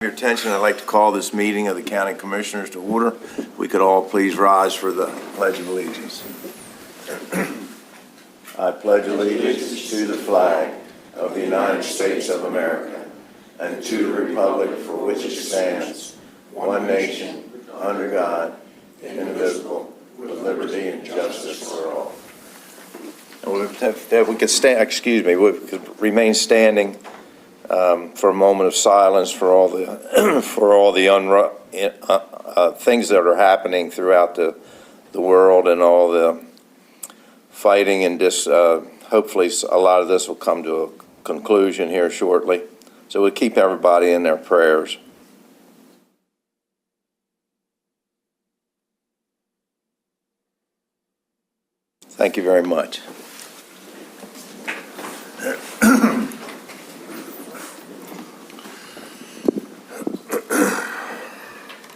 Your attention, I'd like to call this meeting of the County Commissioners to order. If we could all please rise for the Pledge of Allegiance. I pledge allegiance to the flag of the United States of America and to the republic for which it stands, one nation, under God, indivisible, with liberty and justice for all. If we could stand, we could remain standing for a moment of silence for all the things that are happening throughout the world and all the fighting, and hopefully a lot of this will come to a conclusion here shortly. So we keep everybody in their prayers. Thank you very much.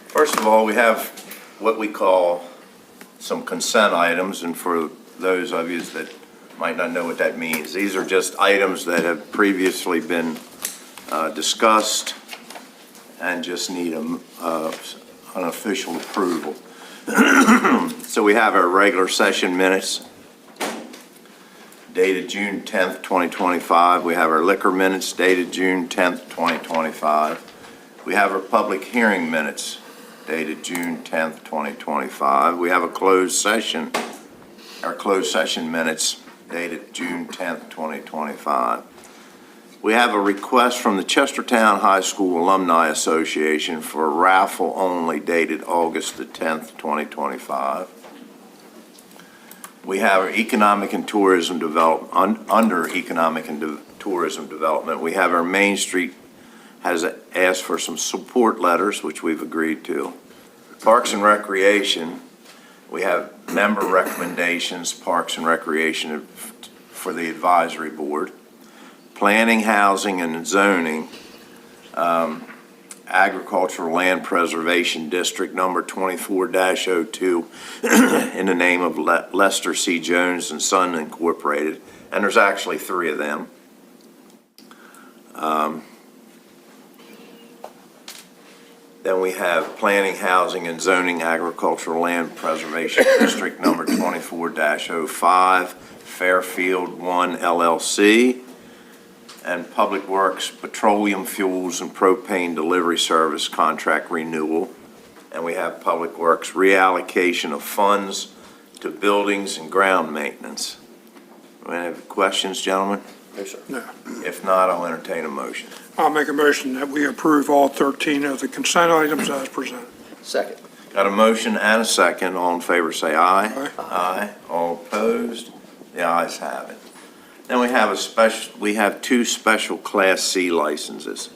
First of all, we have what we call some consent items, and for those of you that might not know what that means, these are just items that have previously been discussed and just need an official approval. So we have our regular session minutes dated June 10th, 2025. We have our liquor minutes dated June 10th, 2025. We have our public hearing minutes dated June 10th, 2025. We have a closed session, our closed session minutes dated June 10th, 2025. We have a request from the Chestertown High School Alumni Association for a raffle only dated August the 10th, 2025. We have our economic and tourism development, under economic and tourism development, we have our Main Street has asked for some support letters, which we've agreed to. Parks and Recreation, we have member recommendations, Parks and Recreation for the advisory board. Planning, Housing, and Zoning, Agricultural Land Preservation District number 24-02 in the name of Lester C. Jones and Son Incorporated, and there's actually 3 of them. Then we have Planning, Housing, and Zoning, Agricultural Land Preservation District number 24-05, Fairfield 1 LLC, and Public Works Petroleum Fuels and Propane Delivery Service Contract Renewal. And we have Public Works Reallocation of Funds to Buildings and Ground Maintenance. Any questions, gentlemen? No, sir. No. If not, I'll entertain a motion. I'll make a motion that we approve all 13 of the consent items as presented. Second. Got a motion and a second. All in favor say aye. Aye. Aye. All opposed? The ayes have it. Then we have 2 special Class C licenses.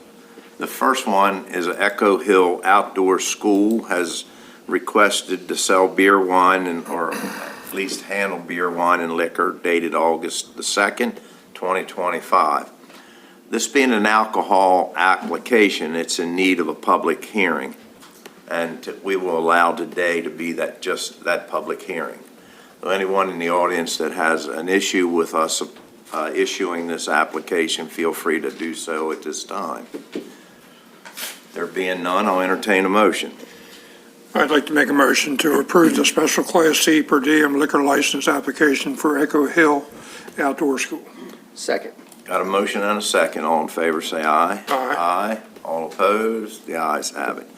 The first one is Echo Hill Outdoor School has requested to sell beer, wine, or at least handle beer, wine, and liquor dated August the 2nd, 2025. This being an alcohol application, it's in need of a public hearing, and we will allow today to be just that public hearing. So anyone in the audience that has an issue with us issuing this application, feel free to do so at this time. There being none, I'll entertain a motion. I'd like to make a motion to approve the special Class C per diem liquor license application for Echo Hill Outdoor School. Second. Got a motion and a second. All in favor say aye. Aye. Aye. All opposed? The ayes have it.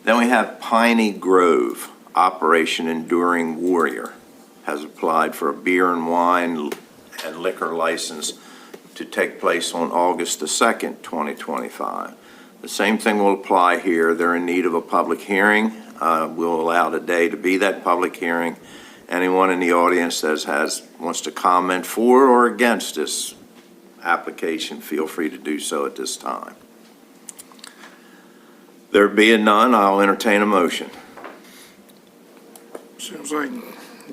Then we have Piney Grove, Operation Enduring Warrior, has applied for a beer and wine and liquor license to take place on August the 2nd, 2025. The same thing will apply here. They're in need of a public hearing. We'll allow today to be that public hearing. Anyone in the audience that wants to comment for or against this application, feel free to do so at this time. There being none, I'll entertain a motion. As soon as I can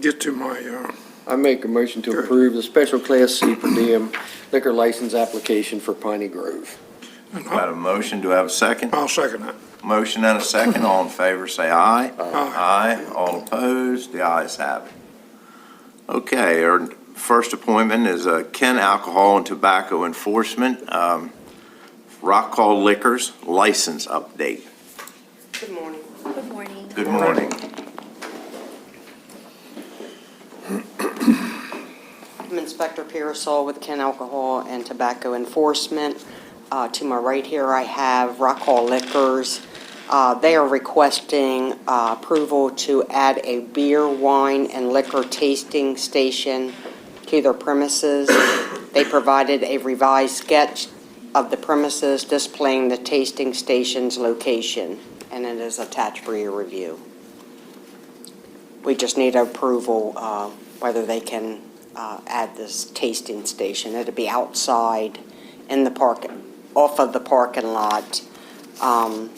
get to my, I make a motion to approve the special Class C per diem liquor license application for Piney Grove. Got a motion. Do I have a second? I'll second that. Motion and a second. All in favor say aye. Aye. Aye. All opposed? The ayes have it. Okay, our first appointment is Ken Alcohol and Tobacco Enforcement Rock Hall Liquors license update. Good morning. Good morning. Good morning. I'm Inspector Pearsall with Kent Alcohol and Tobacco Enforcement. To my right here, I have Rock Hall Liquors. They are requesting approval to add a beer, wine, and liquor tasting station to their premises. They provided a revised sketch of the premises displaying the tasting station's location, and it is attached for your review. We just need approval whether they can add this tasting station. It'll be outside in the park, off of the parking lot. And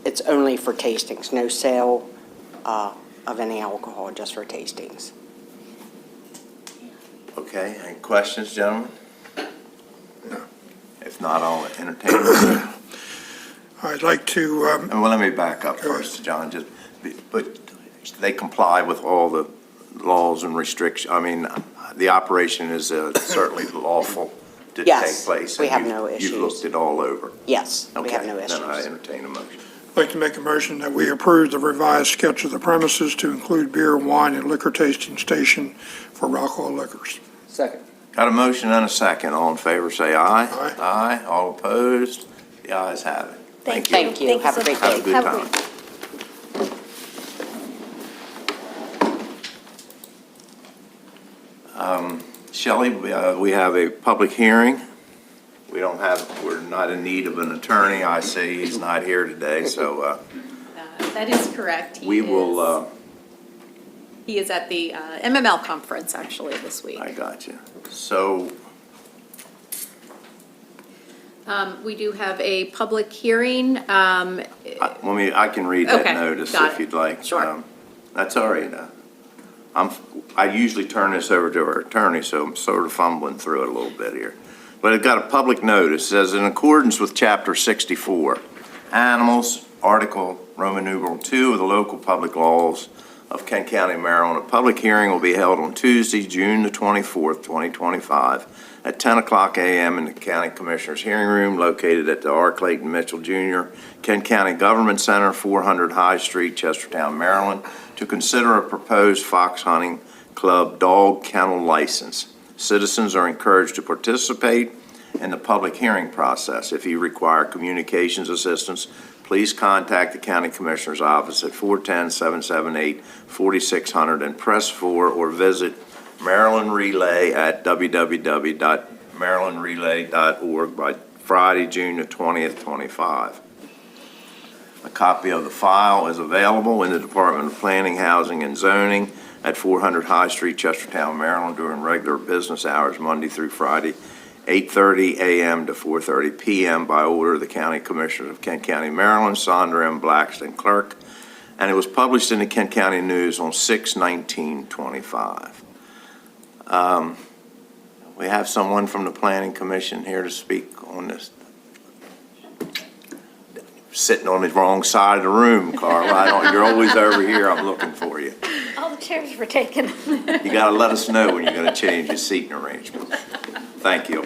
it's only for tastings, no sale of any alcohol, just for tastings. Okay, any questions, gentlemen? No. If not, I'll entertain a motion. I'd like to, Well, let me back up first, John, but they comply with all the laws and restrictions. I mean, the operation is certainly lawful to take Yes, place. we and have you've- no You've issues. looked it all over. Yes, we have no Okay, then I issues. entertain a motion. I'd like to make a motion that we approve the revised sketch of the premises to include beer, wine, and liquor tasting station for Rock Hall Liquors. Second. Got a motion and a second. All in favor, say aye. Aye. Aye. All opposed? The ayes have it. Thank you. you. Thank you. Have a so great much. Have a good Have time. Shelley, we have a public hearing. We're not in need of an attorney. I see he's not here today, so That is correct. we will, He is at the MML conference, actually, this week. I got you. So, We do have a public hearing. I can read that Okay, notice got if it. you'd like. Sure. That's all right. I usually turn this over to our attorney, so I'm sort of fumbling through it a little bit here. But it got a public notice, it says, in accordance with Chapter 64, Animals, Article Roman numeral 2 of the local public laws of Kent County, Maryland, a public hearing will be held on Tuesday, June the 24th, 2025, at 10 o'clock a.m. in the County Commissioners' Hearing Room located at the R. Clayton Mitchell Jr. Kent County Government Center, 400 High Street, Chestertown, Maryland, to consider a proposed fox hunting club dog kennel license. Citizens are encouraged to participate in the public hearing process. If you require communications assistance, please contact the County Commissioner's Office at 410-778-4600 and press 4 or visit Maryland Relay at www.marylandrelay.org by Friday, June the 20th, 25. A copy of the file is available in the Department of Planning, Housing, and Zoning at 400 High Street, Chestertown, Maryland, during regular business hours, Monday through Friday, 8:30 a.m. to 4:30 p.m. by order of the County Commissioners of Kent County, Maryland, Sandra M. Blackston, Clerk, and it was published in the Kent County News on 6/19/25. We have someone from the Planning Commission here to speak on this. Sitting on the wrong side of the room, Carla. You're always over here. I'm looking for you. All the chairs were taken. You got to let us know when you're going to change your seating arrangement. Thank you.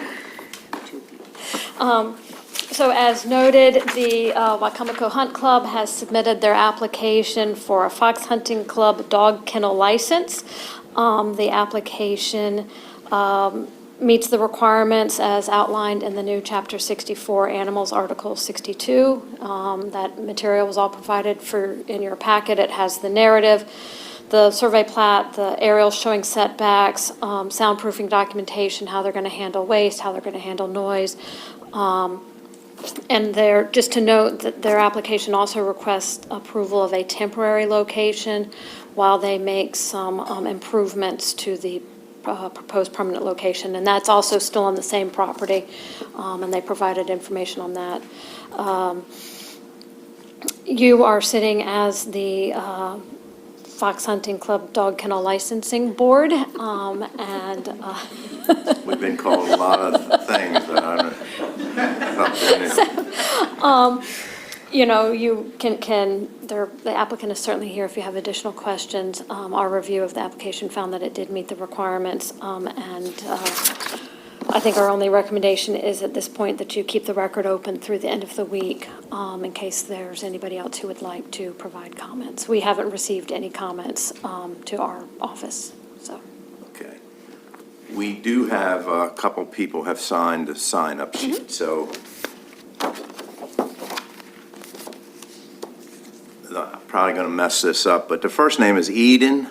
So as noted, the Wacomico Hunt Club has submitted their application for a fox hunting club dog kennel license. The application meets the requirements as outlined in the new Chapter 64 Animals, Article 62. That material was all provided in your packet. It has the narrative, the survey plat, the aerials showing setbacks, soundproofing documentation, how they're going to handle waste, how they're going to handle noise. And just to note that their application also requests approval of a temporary location while they make some improvements to the proposed permanent location, and that's also still on the same property, and they provided information on that. You are sitting as the Fox Hunting Club Dog Kennel Licensing Board, and We've been called a lot of things, but I don't know. you the applicant is certainly here if you have additional questions. Our review of the application found that it did meet the requirements, and I think our only recommendation is at this point that you keep the record open through the end of the week in case there's anybody else who would like to provide comments. We haven't received any comments to our office, so. Okay. We do have, a couple people have signed the sign-up sheet, so I'm probably going to mess this up, but the first name is Eden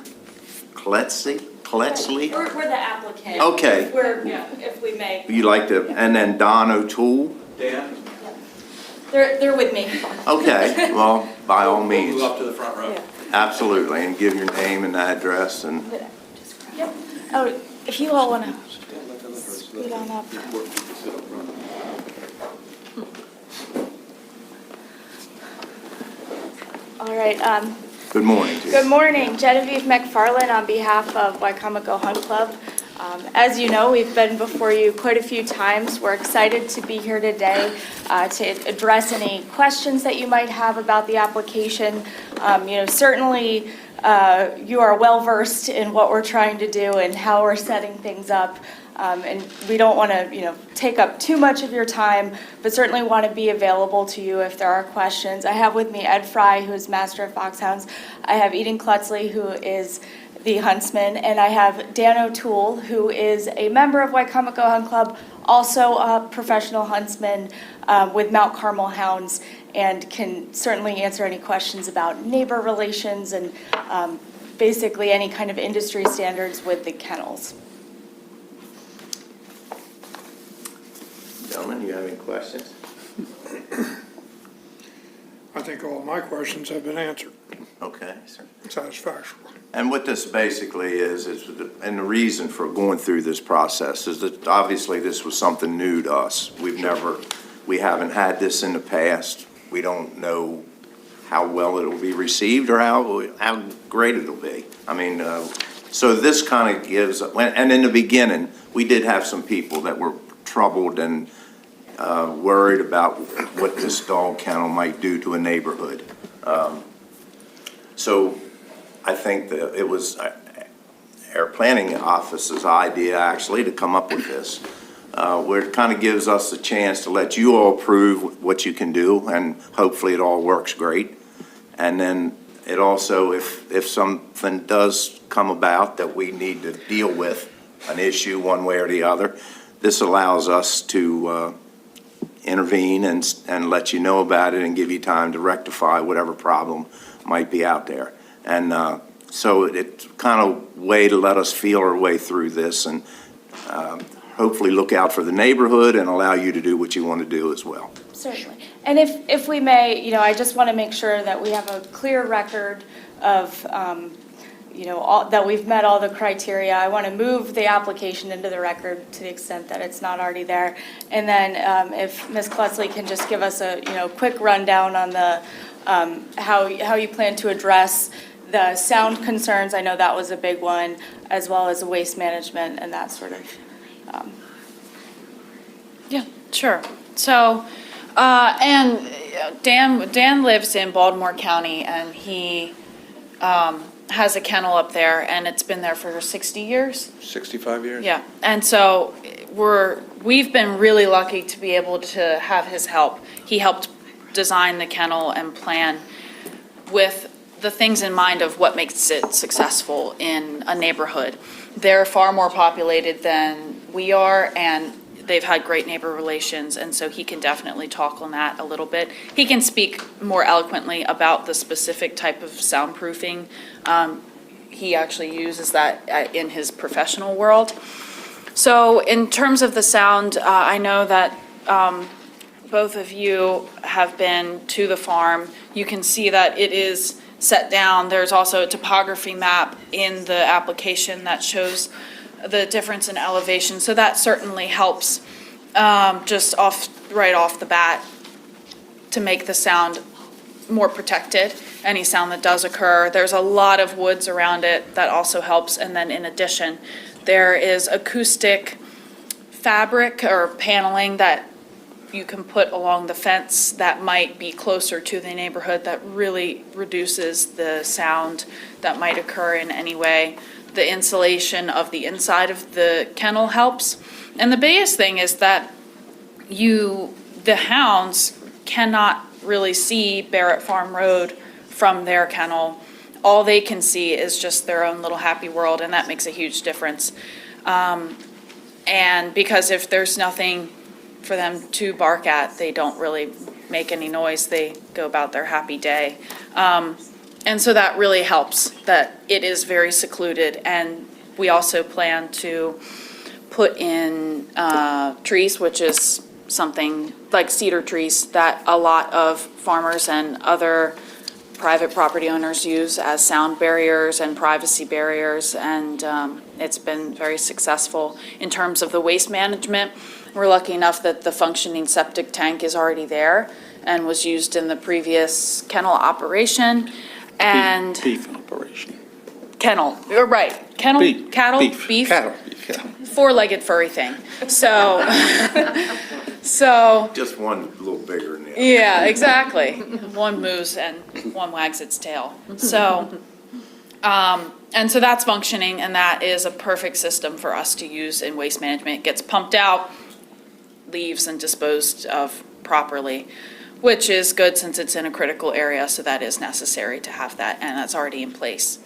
Kletsley? We're the applicant. Okay. We're, if we may. You like to, and then Don O'Toole? They're with me. Okay, well, by all means, Move up to the front row. absolutely, and give your name and address and, Yep. Oh, if you all want to scoot on up. All right, good morning to you. good morning. Genevieve McFarland on behalf of Wycomico Hunt Club. As you know, we've been before you quite a few times. We're excited to be here today to address any questions that you might have about the application. Certainly, you are well-versed in what we're trying to do and how we're setting things up. And we don't want to, take up too much of your time, but certainly want to be available to you if there are questions. I have with me Ed Fry, who is Master of Foxhounds. I have Eden Kletsley, who is the huntsman, and I have Dan O'Toole, who is a member of Wycomico Hunt Club, also a professional huntsman with Mount Carmel Hounds, and can certainly answer any questions about neighbor relations and basically any kind of industry standards with the kennels. Gentlemen, you have any questions? I think all my questions have been answered Okay, sir. satisfactorily. And what this basically is, and the reason for going through this process is that obviously this was something new to us. We haven't had this in the past. We don't know how well it'll be received or how great it'll be. I mean, so this kind of gives, and in the beginning, we did have some people that were troubled and worried about what this dog kennel might do to a neighborhood. So I think that it was our planning office's idea actually to come up with this, where it kind of gives us a chance to let you all prove what you can do, and hopefully it all works great. And then it also, if something does come about that we need to deal with, an issue one way or the other, this allows us to intervene and let you know about it and give you time to rectify whatever problem might be out there. And so it's kind of way to let us feel our way through this and hopefully look out for the neighborhood and allow you to do what you want to do as well. Certainly. And if we may, I just want to make sure that we have a clear record of, that we've met all the criteria. I want to move the application into the record to the extent that it's not already there. And then if Ms. Kletsley can just give us a, quick rundown on the, how you plan to address the sound concerns. I know that was a big one, as well as waste management and that sort of. Yeah, sure. So, and Dan lives in Baltimore County, and he has a kennel up there, and it's been there for 60 years. 65 years? Yeah, and so we've been really lucky to be able to have his help. He helped design the kennel and plan with the things in mind of what makes it successful in a neighborhood. They're far more populated than we are, and they've had great neighbor relations, and so he can definitely talk on that a little bit. He can speak more eloquently about the specific type of soundproofing. He actually uses that in his professional world. So in terms of the sound, I know that both of you have been to the farm. You can see that it is set down. There's also a topography map in the application that shows the difference in elevation, so that certainly helps just right off the bat to make the sound more protected, any sound that does occur. There's a lot of woods around it that also helps, and then in addition, there is acoustic fabric or paneling that you can put along the fence that might be closer to the neighborhood that really reduces the sound that might occur in any way. the insulation of the inside of the kennel helps. And the biggest thing is that the hounds cannot really see Barrett Farm Road from their kennel. All they can see is just their own little happy world, and that makes a huge difference. And because if there's nothing for them to bark at, they don't really make any noise. They go about their happy day. And so that really helps, that it is very secluded. And we also plan to put in trees, which is something like cedar trees that a lot of farmers and other private property owners use as sound barriers and privacy barriers, and it's been very successful. In terms of the waste management, we're lucky enough that the functioning septic tank is already there and was used in the previous kennel operation, and Beef operation. kennel, you're right, kennel, Beef. cattle, beef, Cattle, beef, yeah. four-legged furry thing. So, so Just one little bigger than the other. yeah, exactly. One moves and one wags its tail. So, and so that's functioning, and that is a perfect system for us to use in waste management. It gets pumped out, leaves and disposed of properly, which is good since it's in a critical area, so that is necessary to have that, and that's already in place.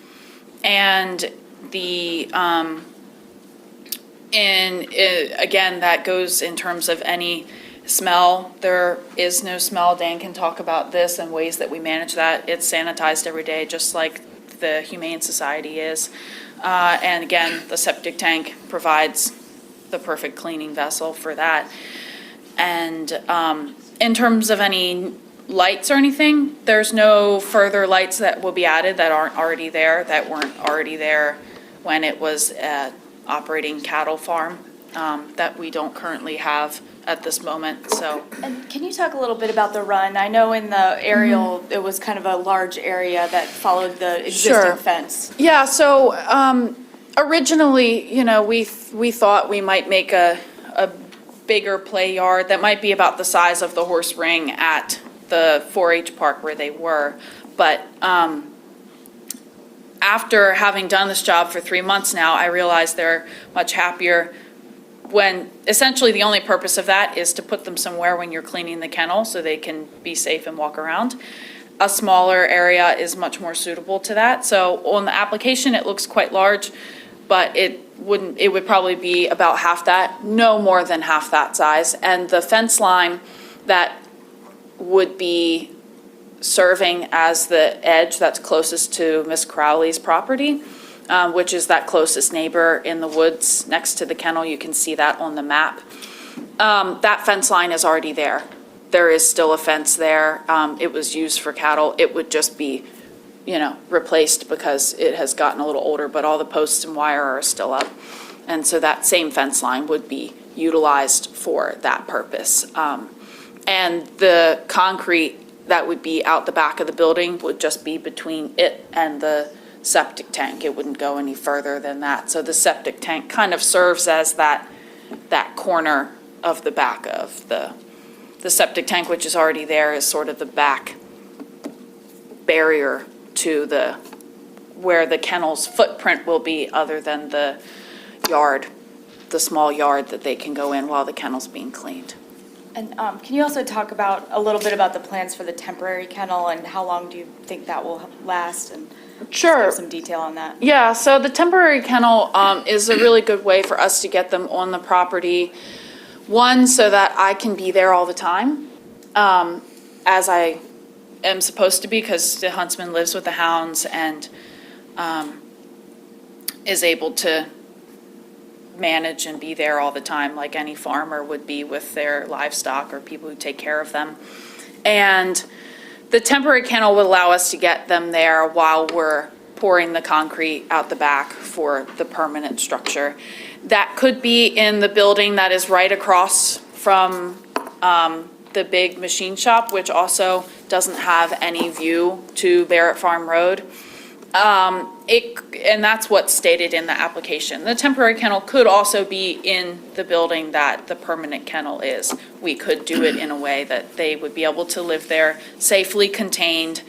And again, that goes in terms of any smell. There is no smell. Dan can talk about this and ways that we manage that. It's sanitized every day, just like the Humane Society is. And again, the septic tank provides the perfect cleaning vessel for that. And in terms of any lights or anything, there's no further lights that will be added that aren't already there, that weren't already there when it was an operating cattle farm, that we don't currently have at this moment, so. And can you talk a little bit about the run? I know in the aerial, it was kind of a large area that followed the Sure. existing fence. Yeah, so originally, we thought we might make a bigger play yard that might be about the size of the horse ring at the 4-H park where they were. But after having done this job for 3 months now, I realize they're much happier when essentially the only purpose of that is to put them somewhere when you're cleaning the kennel so they can be safe and walk around. A smaller area is much more suitable to that. So on the application, it looks quite large, but it would probably be about half that, no more than half that size. And the fence line that would be serving as the edge that's closest to Miss Crowley's property, which is that closest neighbor in the woods next to the kennel. You can see that on the map. That fence line is already there. There is still a fence there. It was used for cattle. It would just be, replaced because it has gotten a little older, but all the posts and wire are still up. And so that same fence line would be utilized for that purpose. And the concrete that would be out the back of the building would just be between it and the septic tank. It wouldn't go any further than that. So the septic tank kind of serves as that corner of the back of the septic tank, which is already there, is sort of the back barrier to where the kennel's footprint will be, other than the yard, the small yard that they can go in while the kennel's being cleaned. And can you also talk about a little bit about the plans for the temporary kennel and how long do you think that will last? And Sure. give some detail on that. Yeah, so the temporary kennel is a really good way for us to get them on the property. One, so that I can be there all the time, as I am supposed to be, because the huntsman lives with the hounds and is able to manage and be there all the time, like any farmer would be with their livestock or people who take care of them. And the temporary kennel would allow us to get them there while we're pouring the concrete out the back for the permanent structure. That could be in the building that is right across from the big machine shop, which also doesn't have any view to Barrett Farm Road. And that's what's stated in the application. The temporary kennel could also be in the building that the permanent kennel is. We could do it in a way that they would be able to live there safely contained.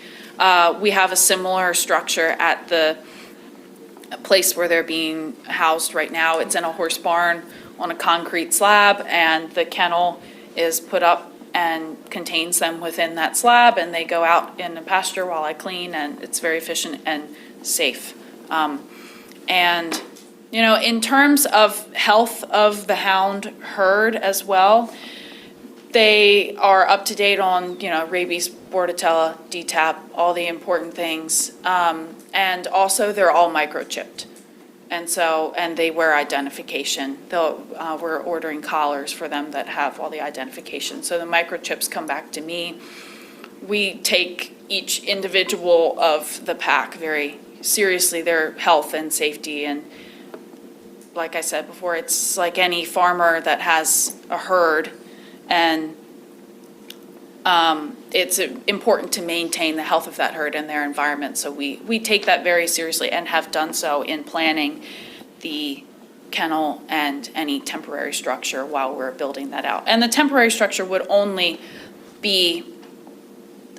We have a similar structure at the place where they're being housed right now. It's in a horse barn on a concrete slab, and the kennel is put up and contains them within that slab, and they go out in the pasture while I clean, and it's very efficient and safe. And, you know, in terms of health of the hound herd as well, they are up to date on, you know, rabies, Bordetella, DTaP, all the important things. And also, they're all microchipped. And so, and they wear identification. We're ordering collars for them that have all the identification. So the microchips come back to me. We take each individual of the pack very seriously, their health and safety. And like I said before, it's like any farmer that has a herd, and it's important to maintain the health of that herd and their environment. So we take that very seriously and have done so in planning the kennel and any temporary structure while we're building that out. And the temporary structure would only be,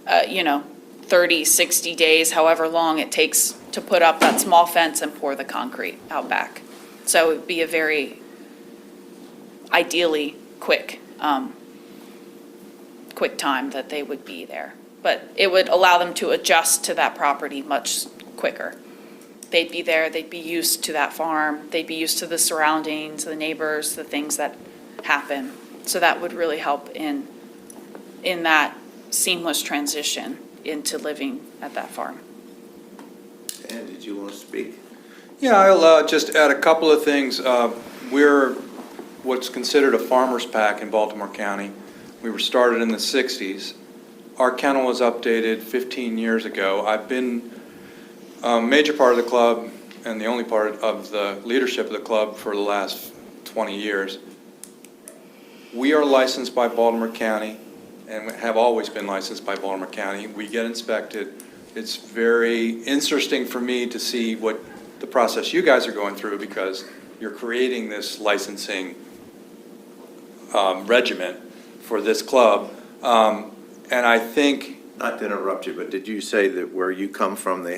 30, 60 days, however long it takes to put up that small fence and pour the concrete out back. So it would be a very ideally quick time that they would be there. But it would allow them to adjust to that property much quicker. They'd be there, they'd be used to that farm, they'd be used to the surroundings, the neighbors, the things that happen. So that would really help in that seamless transition into living at that farm. And did you want to speak? Yeah, I'll just add a couple of things. We're what's considered a farmer's pack in Baltimore County. We were started in the 60s. Our kennel was updated 15 years ago. I've been a major part of the club and the only part of the leadership of the club for the last 20 years. We are licensed by Baltimore County and have always been licensed by Baltimore County. We get inspected. It's very interesting for me to see what the process you guys are going through, because you're creating this licensing regimen for this club. And I think, Not to interrupt you, but did you say that where you come from, they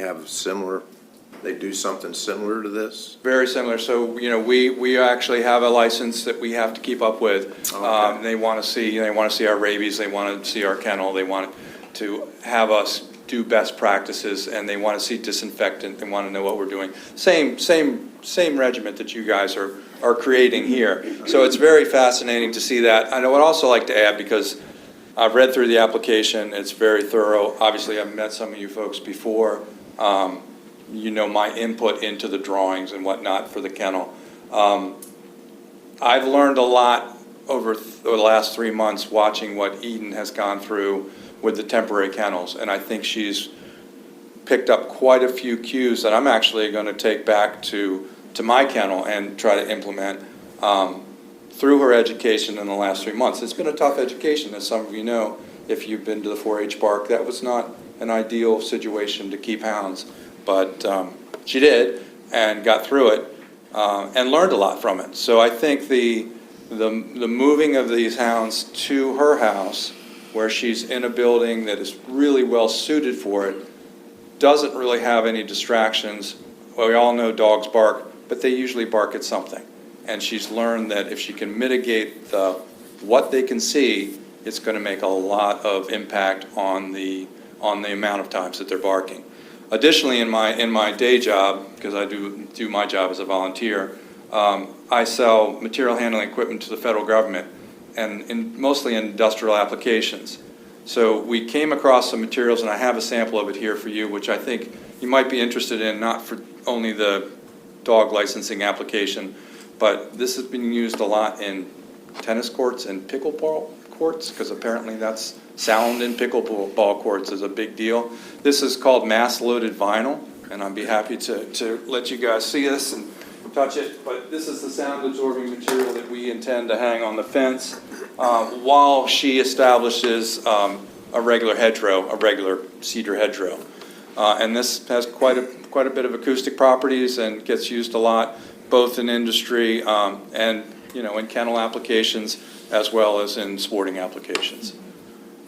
do something similar to this? very similar. So, we actually have a license that we have to keep up with. Okay. They want to see our rabies, they want to see our kennel, they want to have us do best practices, and they want to see disinfectant, they want to know what we're doing. Same regiment that you guys are creating here. So it's very fascinating to see that. I would also like to add, because I've read through the application, it's very thorough. Obviously, I've met some of you folks before. My input into the drawings and whatnot for the kennel. I've learned a lot over the last 3 months watching what Eden has gone through with the temporary kennels, and I think she's picked up quite a few cues that I'm actually going to take back to my kennel and try to implement through her education in the last 3 months. It's been a tough education, as some of you know, if you've been to the 4-H park. That was not an ideal situation to keep hounds, but she did and got through it and learned a lot from it. So I think the moving of these hounds to her house, where she's in a building that is really well suited for it, doesn't really have any distractions. Well, we all know dogs bark, but they usually bark at something. And she's learned that if she can mitigate what they can see, it's going to make a lot of impact on the amount of times that they're barking. Additionally, in my day job, because I do my job as a volunteer, I sell material handling equipment to the federal government, and mostly in industrial applications. So we came across some materials, and I have a sample of it here for you, which I think you might be interested in, not for only the dog licensing application, but this has been used a lot in tennis courts and pickleball courts, because apparently that's sound in pickleball courts is a big deal. This is called mass-loaded vinyl, and I'd be happy to let you guys see this and touch it, but this is the sound-absorbing material that we intend to hang on the fence while she establishes a regular hedgerow, a regular cedar hedgerow. And this has quite a bit of acoustic properties and gets used a lot, both in industry and in kennel applications, as well as in sporting applications.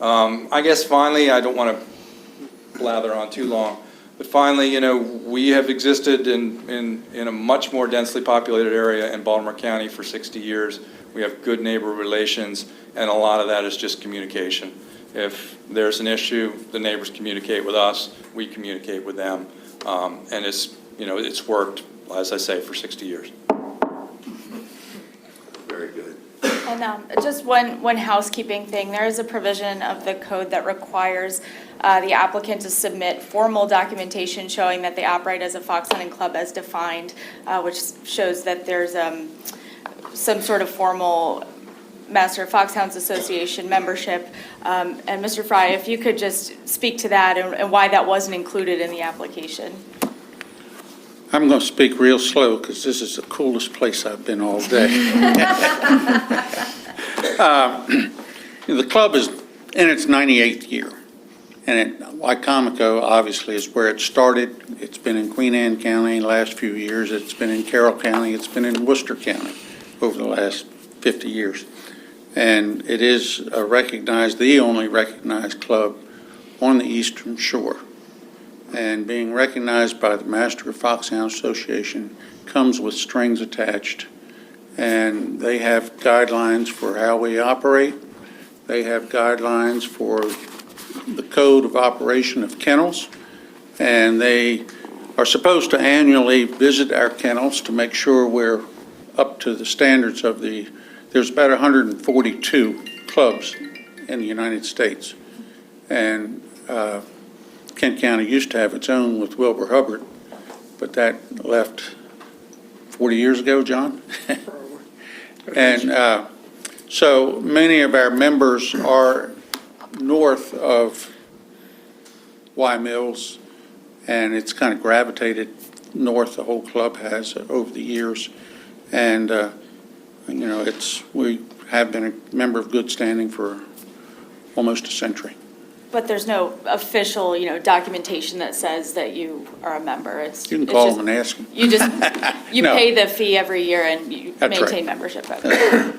I guess finally, I don't want to blather on too long, But finally, you know, we have existed in a much more densely populated area in Baltimore County for 60 years. We have good neighbor relations, and a lot of that is just communication. If there's an issue, the neighbors communicate with us, we communicate with them, and it's, you know, it's worked, as I say, for 60 years. Very good. And just one housekeeping thing, there is a provision of the code that requires the applicant to submit formal documentation showing that they operate as a fox hunting club as defined, which shows that there's some sort of formal Master Foxhounds Association membership. And Mr. Fry, if you could just speak to that and why that wasn't included in the application. I'm going to speak real slow because this is the coolest place I've been all day. The club is in its 98th year, and Wycomico obviously is where it started. It's been in Queen Anne County the last few years. It's been in Carroll County. It's been in Worcester County over the last 50 years. And it is the only recognized club on the Eastern Shore. And being recognized by the Master Foxhound Association comes with strings attached. And they have guidelines for how we operate. They have guidelines for the code of operation of kennels. And they are supposed to annually visit our kennels to make sure we're up to the standards of there's about 142 clubs in the United States. And Kent County used to have its own with Wilbur Hubbard, but that left 40 years ago, John? And so many of our members are north of Y Mills, and it's kind of gravitated north, the whole club has over the years. And, you know, we have been a member of good standing for almost a century. But there's no official, you know, documentation that says that you are a member. You can call them and ask them. You just, you No. pay the fee every year and you That's maintain right. membership every year.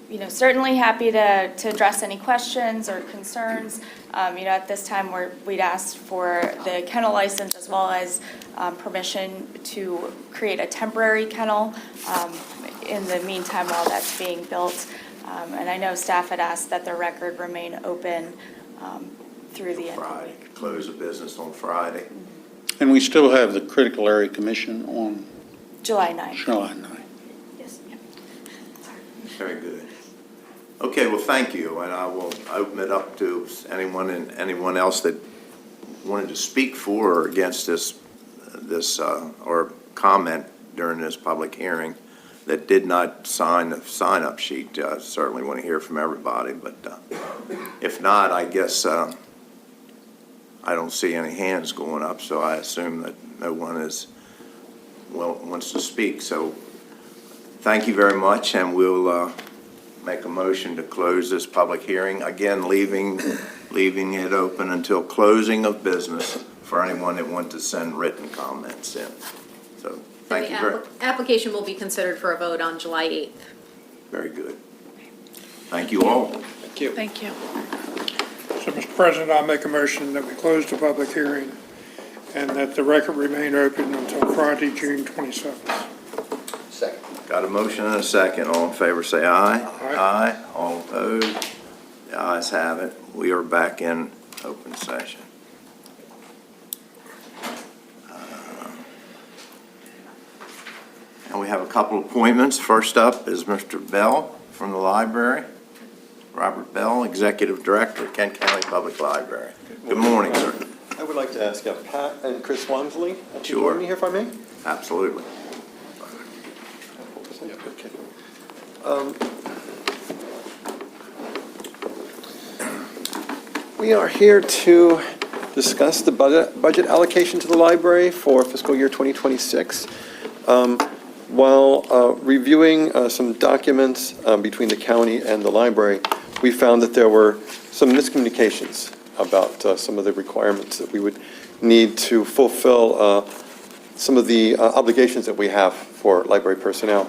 You know, certainly happy to address any questions or concerns. You know, at this time, we'd ask for the kennel license as well as permission to create a temporary kennel in the meantime while that's being built. And I know staff had asked that the record remain open through the end of the Friday, week. close of business on Friday. And we still have the Critical Area Commission on July 9th. July 9th. Yes. Very good. Okay, well, thank you, and I will open it up to anyone else that wanted to speak for or against this, or comment during this public hearing that did not sign the sign-up sheet. Certainly want to hear from everybody, but if not, I guess I don't see any hands going up, so I assume that no one wants to speak. So thank you very much, and we'll make a motion to close this public hearing. Again, leaving it open until closing of business for anyone that wants to send written comments in. So thank you very much. Application will be considered for a vote on July 8th. Very good. Thank you all. Thank you. Thank you. So, Mr. President, I'll make a motion that we close the public hearing and that the record remain open until Friday, June 27th. Second. Got a motion and a second. All in favor, say aye. Aye. All opposed? The ayes have it. We are back in open session. And we have a couple appointments. First up is Mr. Bell from the library. Robert Bell, Executive Director, Kent County Public Library. Good morning, sir. I would like to ask Pat and Chris Wamsley to Sure. join me here if I may. Absolutely. Okay. We are here to discuss the budget allocation to the library for fiscal year 2026. While reviewing some documents between the county and the library, we found that there were some miscommunications about some of the requirements that we would need to fulfill some of the obligations that we have for library personnel.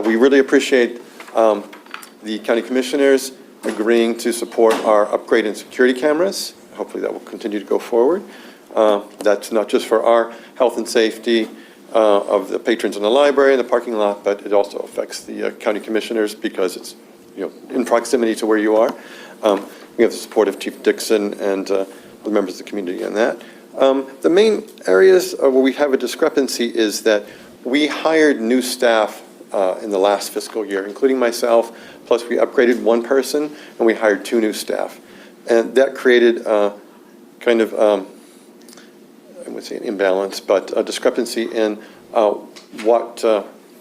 We really appreciate the county commissioners agreeing to support our upgrade in security cameras hopefully that will continue to go forward. That's not just for our health and safety of the patrons in the library and the parking lot, but it also affects the county commissioners because it's, in proximity to where you are. We have the support of Chief Dixon and the members of the community on that. The main areas where we have a discrepancy is that we hired new staff in the last fiscal year, including myself, plus we upgraded one person and we hired 2 new staff. And that created kind of, I would say an imbalance, but a discrepancy in what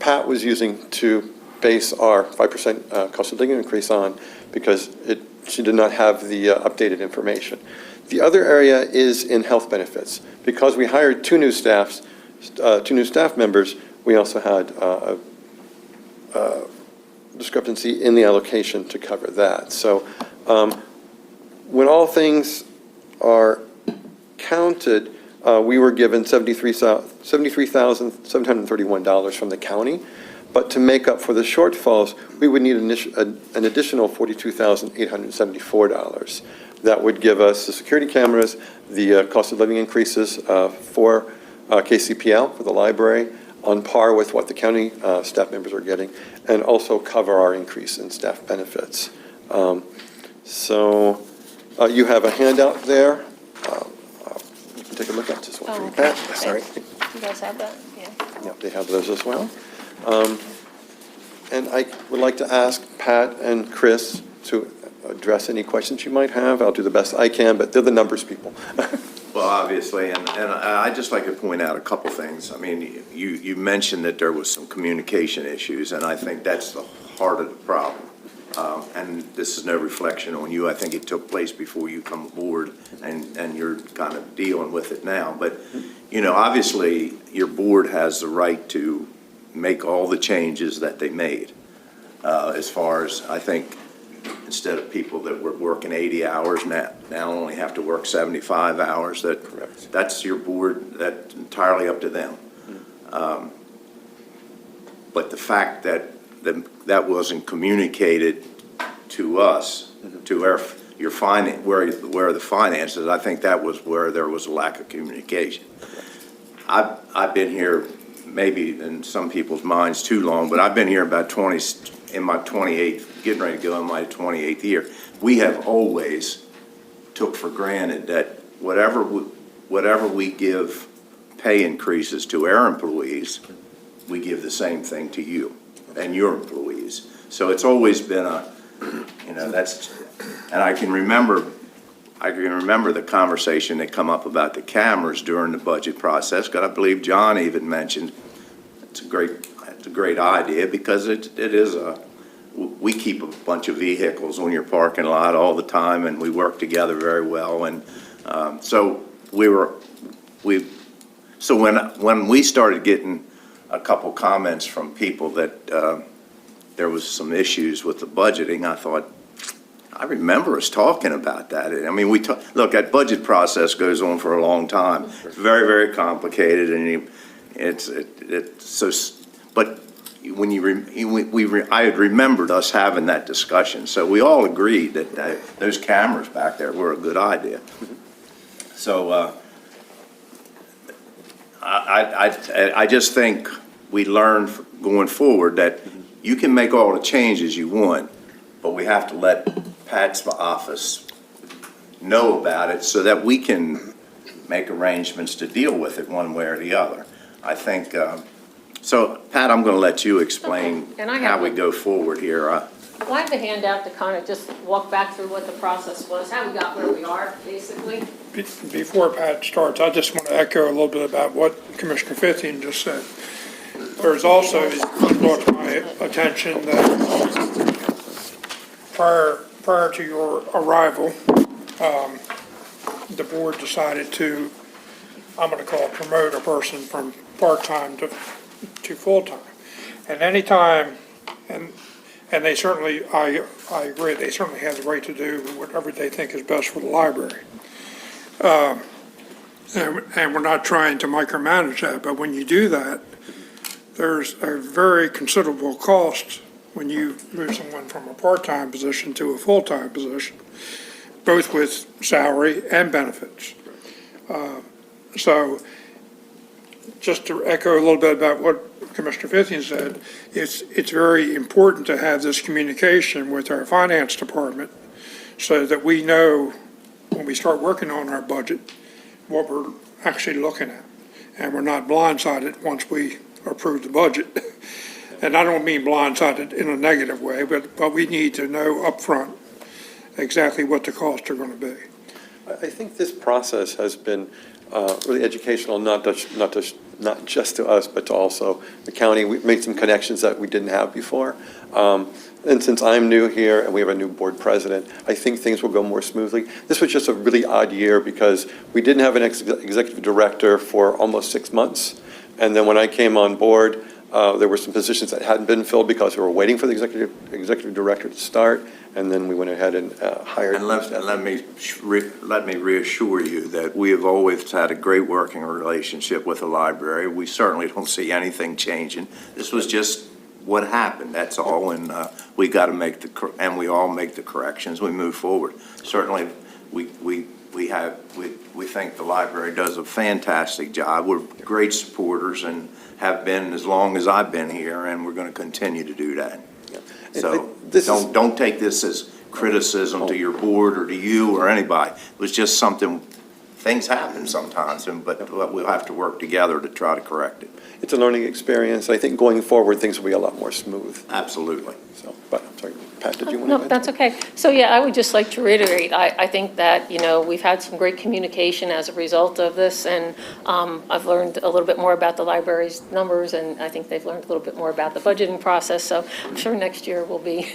Pat was using to base our 5% cost of living increase on, because she did not have the updated information. The other area is in health benefits. Because we hired 2 new staff members, we also had a discrepancy in the allocation to cover that. So when all things are counted, we were given $73,731 from the county. But to make up for the shortfalls, we would need an additional $42,874. That would give us the security cameras, the cost of living increases for KCPL, for the library, on par with what the county staff members are getting, and also cover our increase in staff benefits. So you have a handout there. You can take a look at this one. Oh, okay. Sorry. You guys have that? Yeah. Yeah, they have those as well. And I would like to ask Pat and Chris to address any questions you might have. I'll do the best I can, but they're the numbers people. Well, obviously, and I'd just like to point out a couple things. I mean, you mentioned that there was some communication issues, and I think that's the heart of the problem. And this is no reflection on you. I think it took place before you come aboard, and you're kind of dealing with it now. But, obviously, your board has the right to make all the changes that they made. As far as, I think, instead of people that were working 80 hours now only have to work 75 hours, that's your board, that's entirely up to them. But the fact that that wasn't communicated to us, to your finance, where the finances, I think that was where there was a lack of communication. I've been here maybe in some people's minds too long, but I've been here about in my 28th, getting ready to go in my 28th year. We have always took for granted that whatever we give pay increases to our employees, we give the same thing to you and your employees. So it's always been and I can remember the conversation that come up about the cameras during the budget process, because I believe John even mentioned it's a great idea, because it is we keep a bunch of vehicles on your parking lot all the time, and we work together very well. And so when we started getting a couple comments from people that there was some issues with the budgeting, I thought, I remember us talking about that. I mean, look, that budget process goes on for a long time. It's very, very complicated, and but when I had remembered us having that discussion, so we all agreed that those cameras back there were a good idea. So I just think we learned going forward that you can make all the changes you want, but we have to let Pat's office know about it so that we can make arrangements to deal with it one way or the other. I think, so Pat, I'm going to let you explain Okay. And I have how we go forward here. I have a handout to kind of just walk back through what the process was, how we got where we are, basically. Before Pat starts, I just want to echo a little bit about what Commissioner Fithian just said. There's also brought to my attention that prior to your arrival, the board decided to, I'm going to call it, promote a person from part-time to full-time. And anytime, and they certainly, I agree, they certainly have the right to do whatever they think is best for the library. And we're not trying to micromanage that, but when you do that, there's a very considerable cost when you move someone from a part-time position to a full-time position, both with salary and benefits. So just to echo a little bit about what Commissioner Fithian said, it's very important to have this communication with our finance department so that we know when we start working on our budget, what we're actually looking at. And we're not blindsided once we approve the budget. And I don't mean blindsided in a negative way, but we need to know upfront exactly what the costs are going to be. I think this process has been really educational, not just to us, but to also the county. We've made some connections that we didn't have before. And since I'm new here and we have a new board president, I think things will go more smoothly. This was just a really odd year because we didn't have an executive director for almost 6 months. And then when I came on board, there were some positions that hadn't been filled because we were waiting for the executive director to start. And then we went ahead and hired. And let me reassure you that we have always had a great working relationship with the library. We certainly don't see anything changing. This was just what happened, that's all, and we got to make and we all make the corrections, we move forward. Certainly, we think the library does a fantastic job. We're great supporters and have been as long as I've been here, and we're going to continue to do that. So don't take this as criticism to your board or to you or anybody. It was just something, things happen sometimes, but we'll have to work together to try to correct it. It's a learning experience. I think going forward, things will be a lot more smooth. Absolutely. So, but I'm sorry, Pat, did you want to? No, that's okay. So, yeah, I would just like to reiterate, I think that, we've had some great communication as a result of this, and I've learned a little bit more about the library's numbers, and I think they've learned a little bit more about the budgeting process, so I'm sure next year we'll be,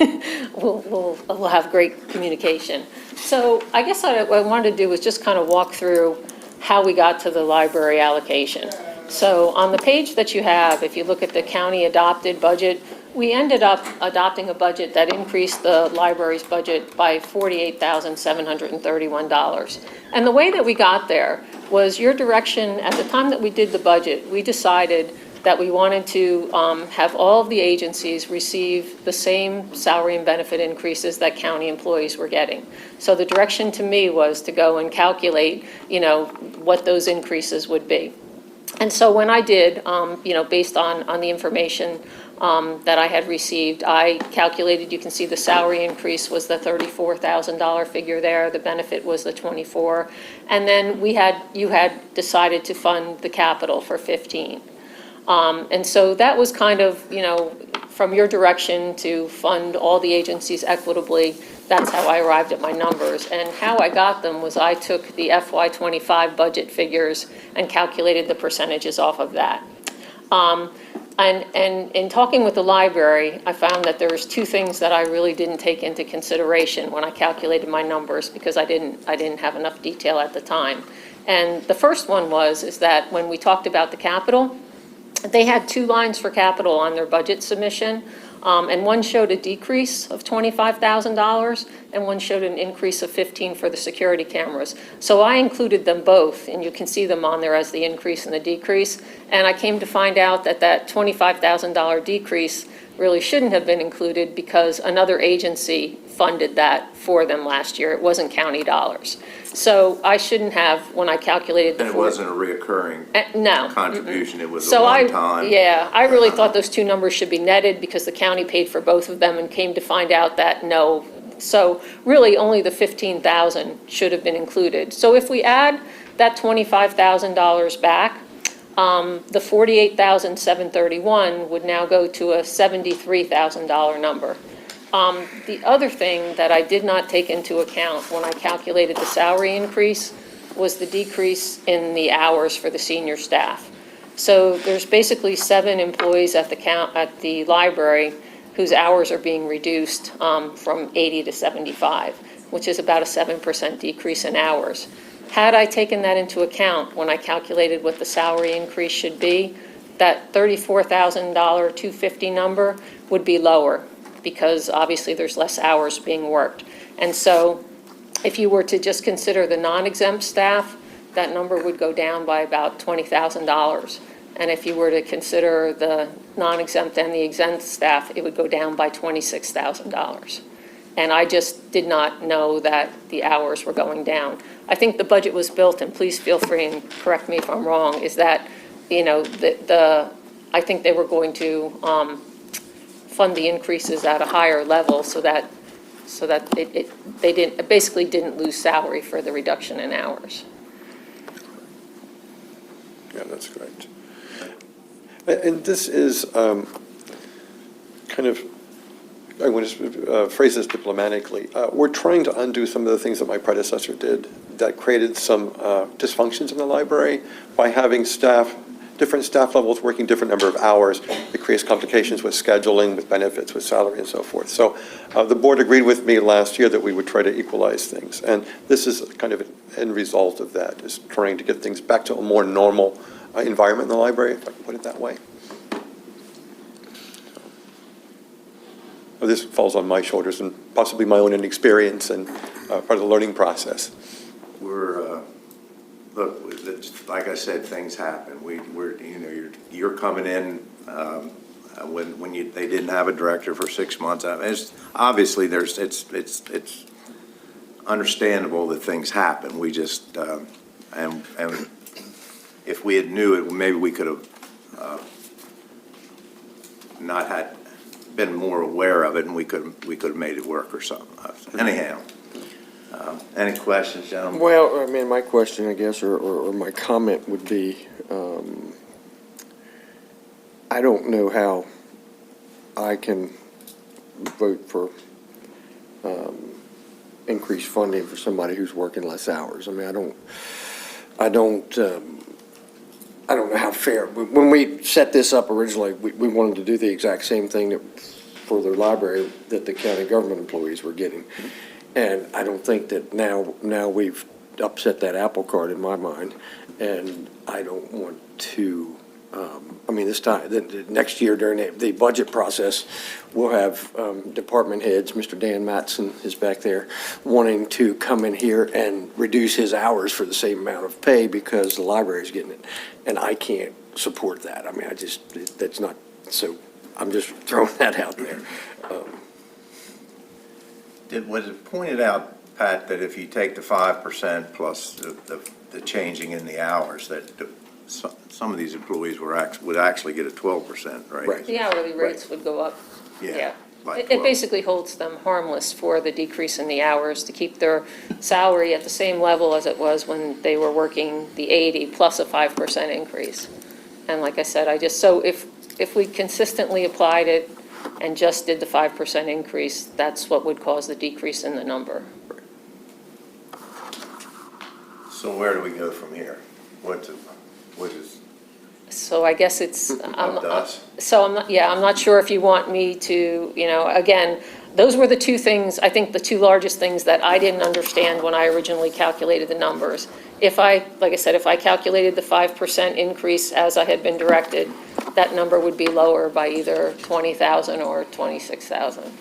we'll have great communication. So I guess what I wanted to do was just kind of walk through how we got to the library allocation. So on the page that you have, if you look at the county adopted budget, we ended up adopting a budget that increased the library's budget by $48,731. And the way that we got there was your direction. At the time that we did the budget, we decided that we wanted to have all of the agencies receive the same salary and benefit increases that county employees were getting. So the direction to me was to go and calculate, what those increases would be. And so when I did, based on the information that I had received, I calculated, you can see the salary increase was the $34,000 figure there, the benefit was the $24,000, and then you had decided to fund the capital for $15,000. And so that was kind of, from your direction to fund all the agencies equitably, that's how I arrived at my numbers. And how I got them was I took the FY25 budget figures and calculated the percentages off of that. And in talking with the library, I found that there was two things that I really didn't take into consideration when I calculated my numbers because I didn't have enough detail at the time. And the first one is that when we talked about the capital, they had 2 lines for capital on their budget submission, and one showed a decrease of $25,000, and one showed an increase of $15,000 for the security cameras. So I included them both, and you can see them on there as the increase and the decrease. And I came to find out that that $25,000 decrease really shouldn't have been included because another agency funded that for them last year. It wasn't county dollars. So I shouldn't have, when I calculated the. And it wasn't a reoccurring no. contribution, it was a So one-time. I really thought those two numbers should be netted because the county paid for both of them and came to find out that no. So really only the $15,000 should have been included. So if we add that $25,000 back, the $48,731 would now go to a $73,000 number. The other thing that I did not take into account when I calculated the salary increase was the decrease in the hours for the senior staff. So there's basically 7 employees at the library whose hours are being reduced from 80 to 75, which is about a 7% decrease in hours. Had I taken that into account when I calculated what the salary increase should be, that $34,000 $250 number would be lower because obviously there's less hours being worked. And so if you were to just consider the non-exempt staff, that number would go down by about $20,000. And if you were to consider the non-exempt and the exempt staff, it would go down by $26,000. and I just did not know that the hours were going down. I think the budget was built, and please feel free and correct me if I'm wrong, is that, I think they were going to fund the increases at a higher level so that they basically didn't lose salary for the reduction in hours. Yeah, that's correct. And this is kind of, I want to phrase this diplomatically. We're trying to undo some of the things that my predecessor did that created some dysfunctions in the library by having different staff levels working different number of hours. It creates complications with scheduling, with benefits, with salary, and so forth. So the board agreed with me last year that we would try to equalize things. And this is kind of an end result of that, is trying to get things back to a more normal environment in the library, if I can put it that way. This falls on my shoulders and possibly my own inexperience and part of the learning process. Look, like I said, things happen. You're coming in when they didn't have a director for 6 months. I mean, obviously, it's understandable that things happen. We just, and if we had knew it, maybe we could have been more aware of it, and we could have made it work or something. Anyhow, any questions, gentlemen? Well, I mean, my question, I guess, or my comment would be, I don't know how I can vote for increased funding for somebody who's working less hours. I mean, I don't know how fair. When we set this up originally, we wanted to do the exact same thing for the library that the county government employees were getting. And I don't think that now we've upset that apple cart in my mind. And I don't want to, this time, the next year during the budget process, we'll have department heads, Mr. Dan Mattson is back there, wanting to come in here and reduce his hours for the same amount of pay because the library's getting it. And I can't support that. I mean, that's not, so I'm just throwing that out there. Was it pointed out, Pat, that if you take the 5% plus the changing in the hours, that some of these employees would actually get a 12% raise? Right. The hourly rates would go up. Yeah. like It basically holds them harmless for the decrease in the hours to keep their salary at the same level as it was when they were working the 80 plus a 5% increase. And like I said, so if we consistently applied it and just did the 5% increase, that's what would cause the decrease in the number. So where do we go from here? What is So I guess it's, up to us? so I'm not sure if you want me to, again, those were the two things, I think the two largest things that I didn't understand when I originally calculated the numbers. Like I said, if I calculated the 5% increase as I had been directed, that number would be lower by either 20,000 or 26,000.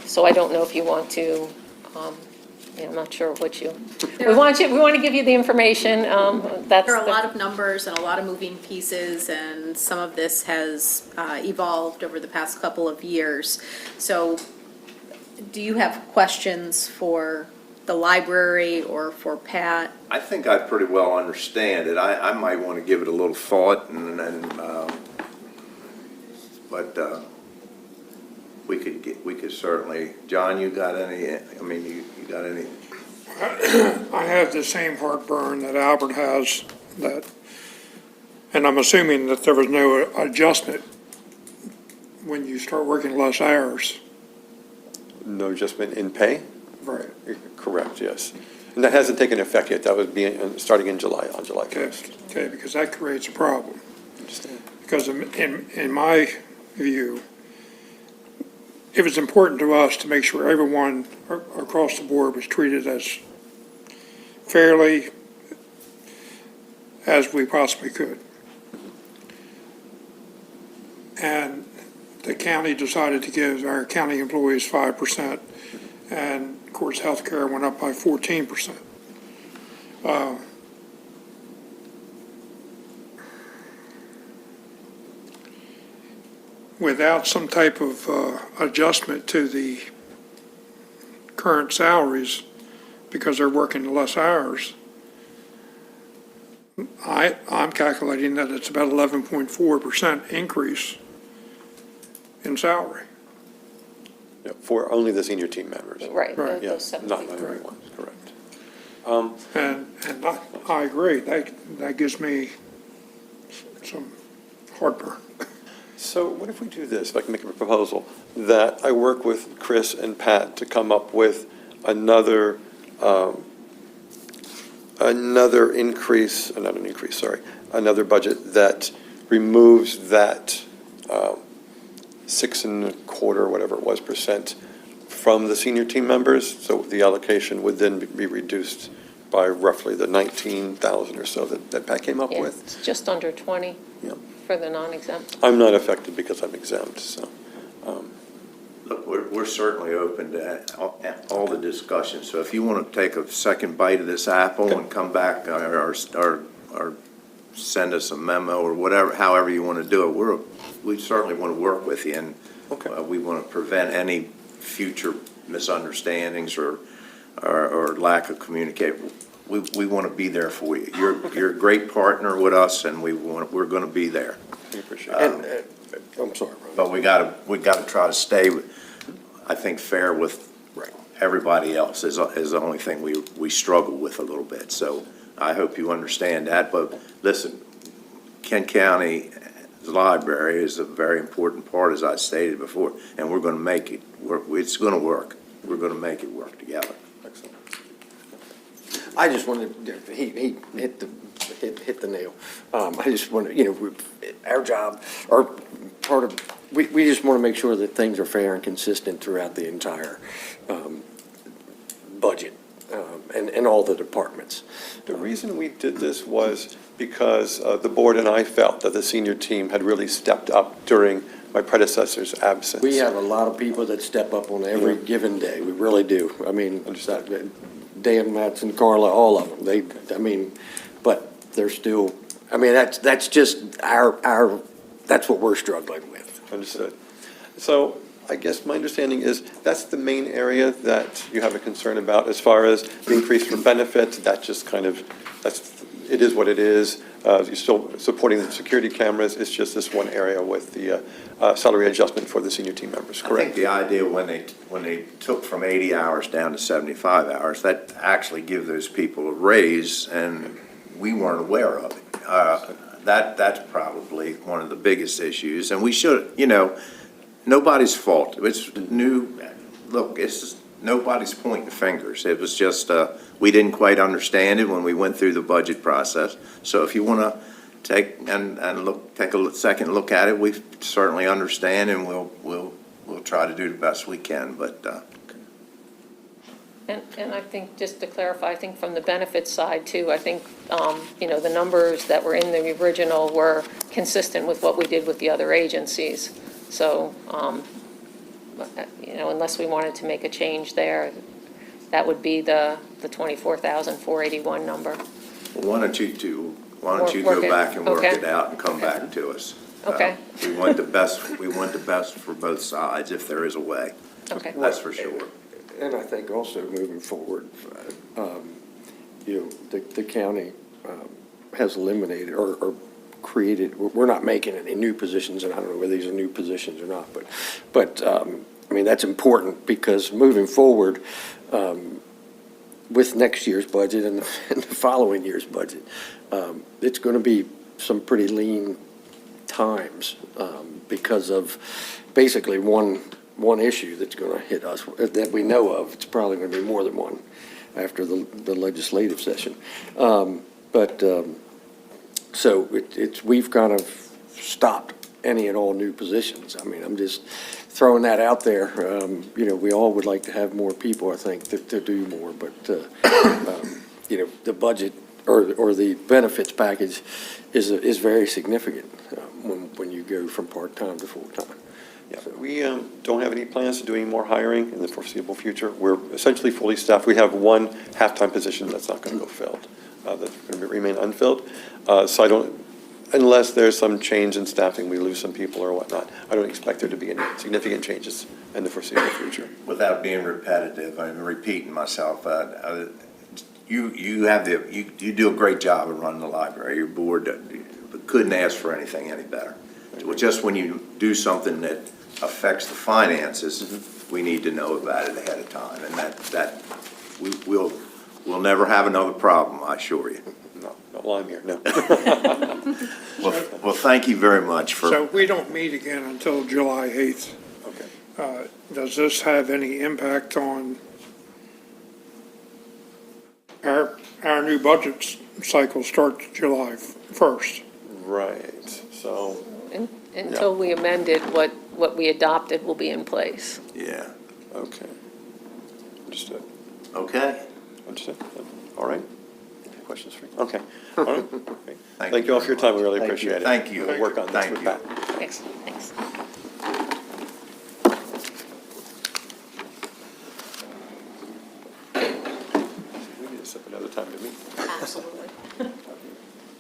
So I don't know if you want to, I'm not sure what we want to give you the information, There are a lot of numbers and a lot of moving pieces, and some of this has evolved over the past couple of years. So do you have questions for the library or for Pat? I think I pretty well understand it. I might want to give it a little thought but we could certainly, John, you got any, you got any? I have the same heartburn that Albert has, and I'm assuming that there was no adjustment when you start working less hours. No adjustment in pay? Right. Correct, yes. And that hasn't taken effect yet. That would be starting in July, on July 1st. Okay, because that creates a problem. Understand. Because in my view, it was important to us to make sure everyone across the board was treated as fairly as we possibly could. And the county decided to give our county employees 5%, and of course, healthcare went up by 14%. Without some type of adjustment to the current salaries because they're working less hours, I'm calculating that it's about 11.4% increase in salary. Yeah, for only the senior team members. Right, Right. Yeah, those 17. not everyone, correct. And I agree, that gives me some heartburn. So what if we do this, if I can make a proposal, that I work with Chris and Pat to come up with another increase, not an increase, sorry, another budget that removes that 6.25%, whatever it was, percent from the senior team members, so the allocation would then be reduced by roughly the 19,000 or so that Pat came up Yeah, with. it's just under 20 Yeah. for the non-exempt. I'm not affected because I'm exempt, so. Look, we're certainly open to all the discussion, so if you want to take a second bite of this apple and come back or send us a memo or whatever, however you want to do it, we certainly want to work with you, and Okay. we want to prevent any future misunderstandings or lack of communication. We want to be there for you. You're a great partner with us, and we're going to be there. We appreciate it. And, I'm sorry, Ron. But we gotta try to stay, I think, fair with Right. everybody else is the only thing we struggle with a little bit. So I hope you understand that. But listen, Kent County Library is a very important part, as I stated before, and we're gonna make it work. It's gonna work. We're gonna make it work together. Excellent. I just wanted, he hit the nail. I just wanted, our job, or part of, we just want to make sure that things are fair and consistent throughout the entire budget and all the departments. The reason we did this was because the board and I felt that the senior team had really stepped up during my predecessor's absence. We have a lot of people that step up on every given day, we really do. I mean, Dan, Mattson, Carla, all of them, but they're still, that's just that's what we're struggling with. Understood. So I guess my understanding is that's the main area that you have a concern about as far as the increase for benefits. That just kind of, it is what it is. You're still supporting the security cameras. It's just this one area with the salary adjustment for the senior team members, I think correct? the idea when they took from 80 hours down to 75 hours, that actually give those people a raise, and we weren't aware of it. That's probably one of the biggest issues, and we should, nobody's fault. It's new, look, it's nobody's pointing fingers. It was just, we didn't quite understand it when we went through the budget process. So if you want to take a second look at it, we certainly understand, and we'll try to do the best we can, but, And I think, just to clarify, I think from the benefits side too, I think, the numbers that were in the original were consistent with what we did with the other agencies. So, unless we wanted to make a change there, that would be the 24,481 number. why don't you go Work it. back and work Okay. it out and come back to us? Okay. We want the best for both sides, if there is a way, Okay. that's for sure. And I think also moving forward, the county has eliminated or created, we're not making any new positions, and I don't know whether these are new positions or not, but that's important, because moving forward, with next year's budget and the following year's budget, it's going to be some pretty lean times because of basically one issue that's going to hit us that we know of. It's probably going to be more than one after the legislative session. So we've kind of stopped any and all new positions. I'm just throwing that out there. We all would like to have more people, I think, to do more, but, the budget or the benefits package is very significant when you go from part-time to full-time. Yeah, we don't have any plans to do any more hiring in the foreseeable future. We're essentially fully staffed. We have one half-time position that's not going to go filled, that's going to remain unfilled. So unless there's some change in staffing, we lose some people or whatnot. I don't expect there to be any significant changes in the foreseeable future. Without being repetitive, I'm repeating myself, you do a great job of running the library. Your board couldn't ask for anything any better. Just when you do something that affects the finances, we need to know about it ahead of time, and we'll never have another problem, I assure you. No, while I'm here, no. Well, thank you very much for. So we don't meet again until July 8th. Okay. Does this have any impact on our new budget cycle starts July 1st? Right, so, Until we amended, what we adopted will be in place. Yeah, okay. Understood. okay. Understood. All right. Any questions for me? Okay. All right. Great. Thank Thank you all for your time. We really Thank you. appreciate it. Thank you. We'll work on this Thank with you. Pat. Thanks. Thanks. We need to set another time to meet. Absolutely.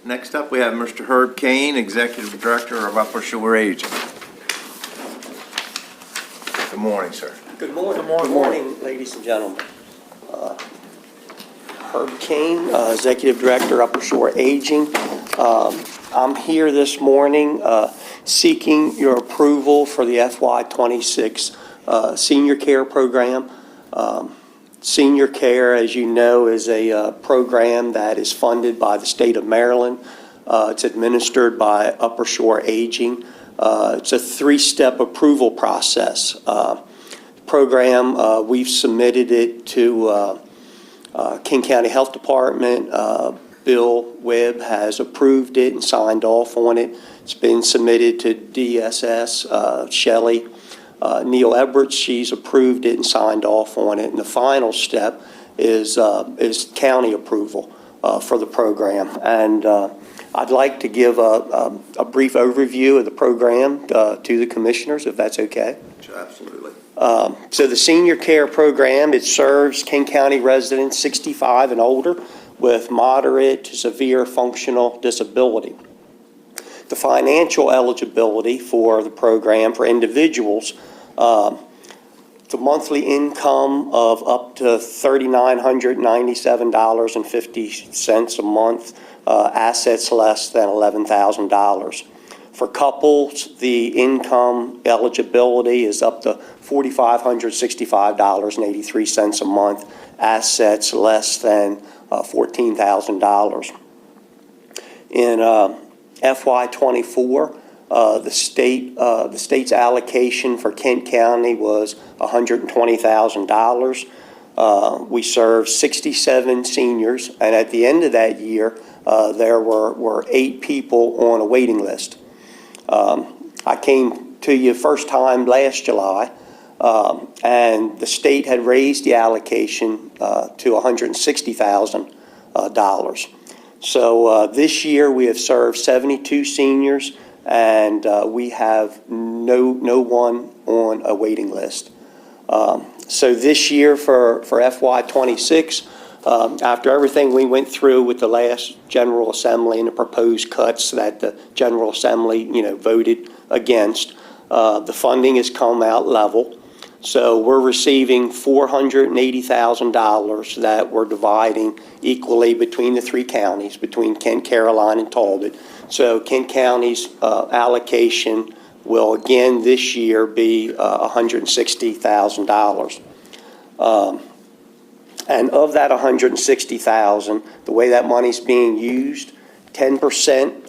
Next up, we have Mr. Herb Kane, Executive Director of Upper Shore Aging. Good morning, sir. Good morning. Good morning, ladies and gentlemen. Herb Kane, Executive Director, Upper Shore Aging. I'm here this morning seeking your approval for the FY26 Senior Care Program. Senior Care, as you know, is a program that is funded by the state of Maryland. It's administered by Upper Shore Aging. It's a three-step approval process. Program, we've submitted it to King County Health Department. Bill Webb has approved it and signed off on it. It's been submitted to DSS, Shelley. Neil Edwards, she's approved it and signed off on it. And the final step is county approval for the program. And I'd like to give a brief overview of the program to the commissioners, if that's okay. Absolutely. So the Senior Care Program, it serves King County residents 65 and older with moderate to severe functional disability. The financial eligibility for the program for individuals, the monthly income of up to $3,997.50 a month, assets less than $11,000. For couples, the income eligibility is up to $4,565.83 a month, assets less than $14,000. In FY24, the state's allocation for Kent County was $120,000. We served 67 seniors, and at the end of that year, there were 8 people on a waiting list. I came to you first time last July, and the state had raised the allocation to $160,000. So this year we have served 72 seniors, and we have no one on a waiting list. So this year for FY26, after everything we went through with the last General Assembly and the proposed cuts that the General Assembly, voted against, the funding has come out level. So we're receiving $480,000 that we're dividing equally between the 3 counties, between Kent, Caroline, and Talbot. So Kent County's allocation will again this year be $160,000. And of that $160,000, the way that money's being used, 10%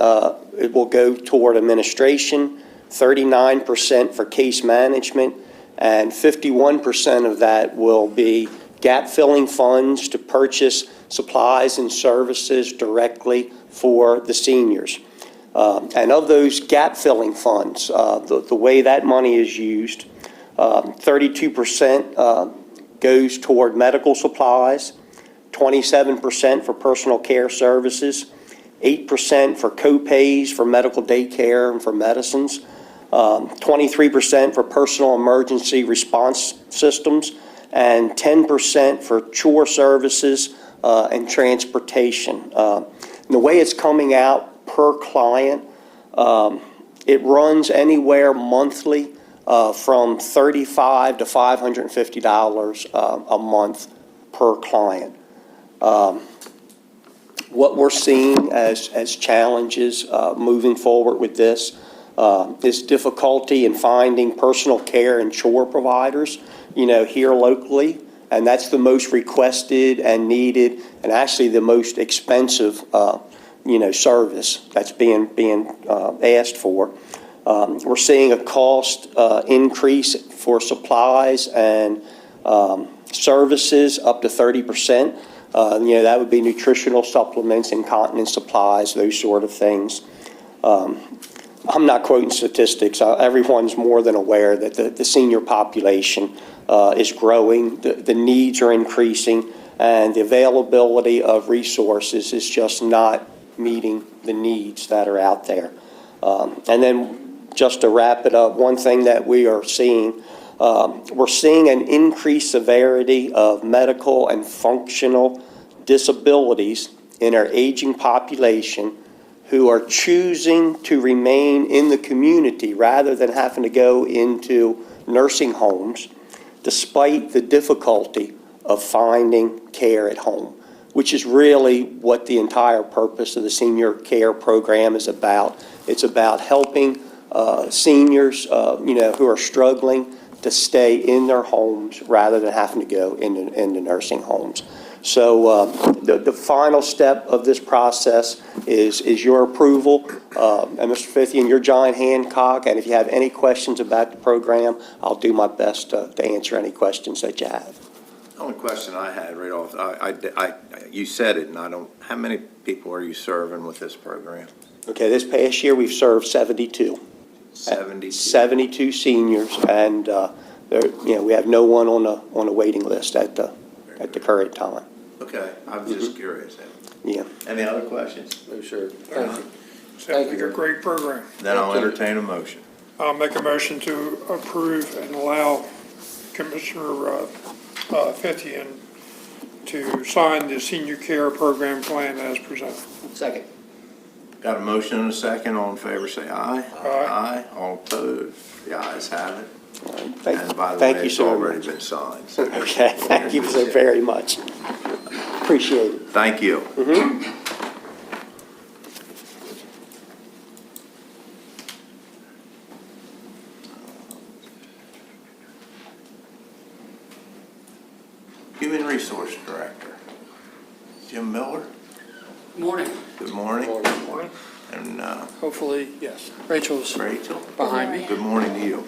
it will go toward administration, 39% for case management, and 51% of that will be gap-filling funds to purchase supplies and services directly for the seniors. And of those gap-filling funds, the way that money is used, 32% goes toward medical supplies, 27% for personal care services, 8% for co-pays for medical daycare and for medicines, 23% for personal emergency response systems, and 10% for chore services and transportation. And the way it's coming out per client. It runs anywhere monthly from $35 to $550 a month per client. What we're seeing as challenges moving forward with this is difficulty in finding personal care and chore providers, here locally. And that's the most requested and needed, and actually the most expensive, service that's being asked for. We're seeing a cost increase for supplies and services up to 30%. That would be nutritional supplements, incontinence supplies, those sort of things. I'm not quoting statistics. Everyone's more than aware that the senior population is growing, the needs are increasing, and the availability of resources is just not meeting the needs that are out there. And then just to wrap it up, one thing that we are seeing, we're seeing an increased severity of medical and functional disabilities in our aging population who are choosing to remain in the community rather than having to go into nursing homes, despite the difficulty of finding care at home, which is really what the entire purpose of the senior care program is about. It's about helping seniors, who are struggling to stay in their homes rather than having to go into nursing homes. So the final step of this process is your approval. And Mr. Fithian, you're John Hancock, and if you have any questions about the program, I'll do my best to answer any questions that you have. The only question I had right off, you said it, and how many people are you serving with this program? Okay, this past year, we've served 72. 72. 72 seniors, and we have no one on a waiting list at the current time. Okay, I'm just curious. Yeah. Any other questions? No, sure. Thank you. Sounds like a great program. Then I'll entertain a motion. I'll make a motion to approve and allow Commissioner Fithian to sign the senior care program plan as presented. Second. Got a motion and a second. All in favor, say aye. Aye. All opposed? The ayes have it. Thank And by the thank way, you it's so already much. been signed. So Okay, thank you so very much. Appreciate it. thank you. Human Resource Director, Jim Miller. Morning. Good morning. Morning. And Hopefully, yes. Rachel's Rachel. behind me. Good morning to you.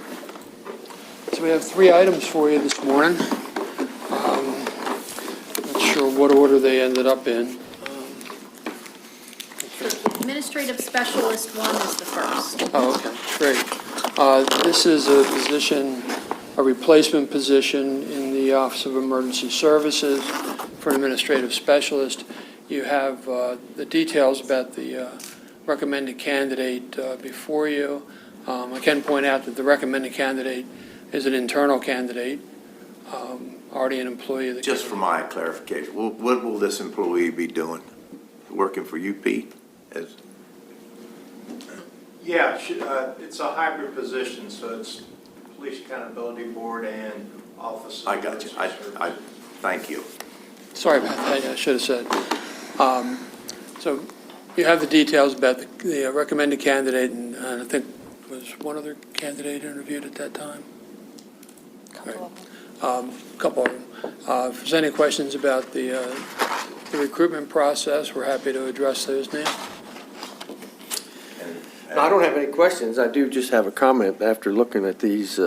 So we have 3 items for you this morning. Not sure what order they ended up in. Administrative specialist one is the first. Oh, okay, great. This is a position, a replacement position in the Office of Emergency Services for an administrative specialist. You have the details about the recommended candidate before you. I can point out that the recommended candidate is an internal candidate, already an employee of the Just for my clarification, what will this employee be doing? Working for you, Pete? Yeah, it's a hybrid position, so it's Police Accountability Board and Office of I got you. Emergency I thank you. Sorry about that, I should have said. So you have the details about the recommended candidate, and I think was one other candidate interviewed at that time? Couple of them. If there's any questions about the recruitment process, we're happy to address those now. I don't have any questions. I do just have a comment after looking at these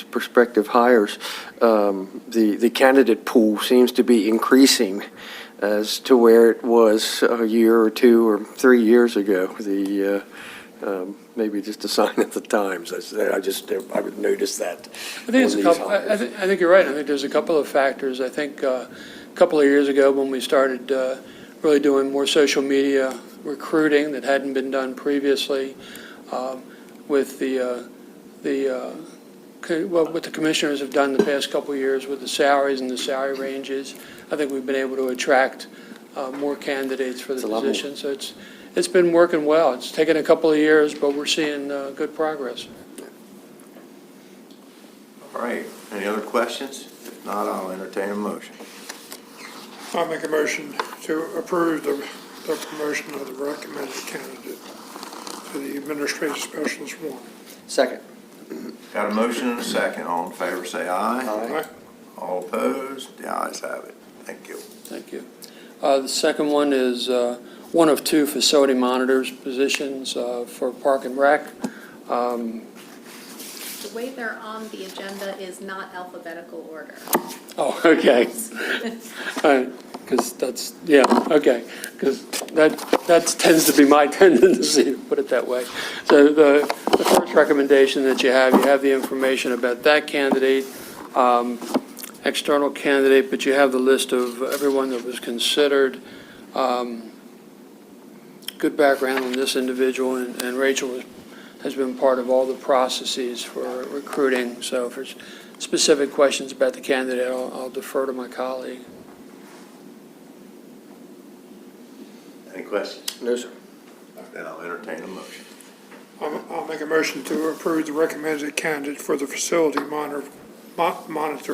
prospective hires. The candidate pool seems to be increasing as to where it was a year or 2 or 3 years ago. Maybe just a sign of the times. I would notice that. I think it's a couple, I think you're right. I think there's a couple of factors. I think a couple of years ago when we started really doing more social media recruiting that hadn't been done previously, with what the commissioners have done the past couple of years with the salaries and the salary ranges, I think we've been able to attract more candidates for the position. So it's it's been working well. It's taken a couple of years, but we're seeing good progress. All right, any other questions? If not, I'll entertain a motion. I'll make a motion to approve the promotion of the recommended candidate for the administrative specialist one. Second. Got a motion and a second. All in favor, say aye. Aye. All opposed? The ayes have it. Thank you. Thank you. The second one is one of two facility monitors positions for Park and Rec. The way they're on the agenda is not alphabetical order. Oh, okay. Because that's, yeah, okay. Because that tends to be my tendency, to put it that way. So the first recommendation that you have the information about that candidate, external candidate, but you have the list of everyone that was considered. Good background on this individual, and Rachel has been part of all the processes for recruiting. So if there's specific questions about the candidate, I'll defer to my colleague. Any questions? No, sir. Then I'll entertain a motion. I'll make a motion to approve the recommended candidate for the facility monitor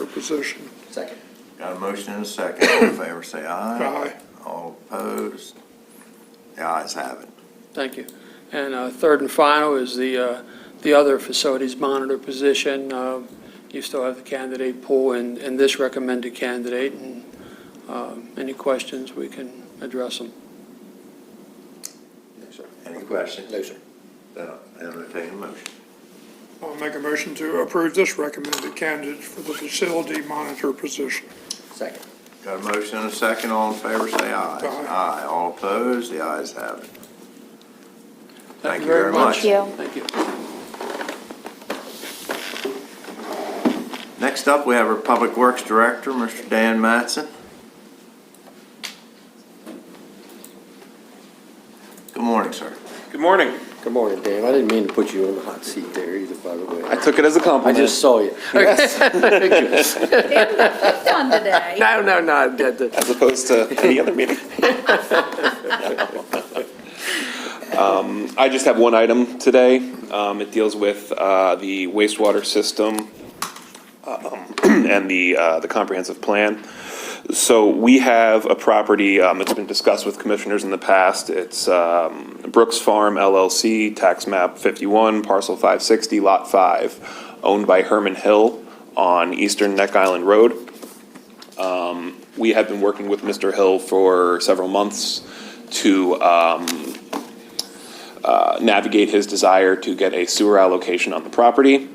position. Second. Got a motion and a second. All in favor, say aye. Aye. All opposed? The ayes have it. Thank you. And third and final is the other facilities monitor position. You still have the candidate pool and this recommended candidate, and any questions, we can address them. No, sir. Any questions? No, sir. Then I'll entertain a motion. I'll make a motion to approve this recommended candidate for the facility monitor position. Second. Got a motion and a second. All in favor, say aye. Aye. Aye. All opposed? The ayes have it. Thank you very much. Thank you. Next up, we have our Public Works Director, Mr. Dan Mattson. Good morning, sir. Good morning. Good morning, Dan. I didn't mean to put you on the hot seat there either, by the way. I took it as a I compliment. just saw you. Yes. Done today. No. As opposed to any other meeting. I just have one item today. It deals with the wastewater system and the comprehensive plan. So we have a property, it's been discussed with commissioners in the past. It's Brooks Farm LLC, tax map 51, parcel 560, lot 5, owned by Herman Hill on Eastern Neck Island Road. We have been working with Mr. Hill for several months to navigate his desire to get a sewer allocation on the property.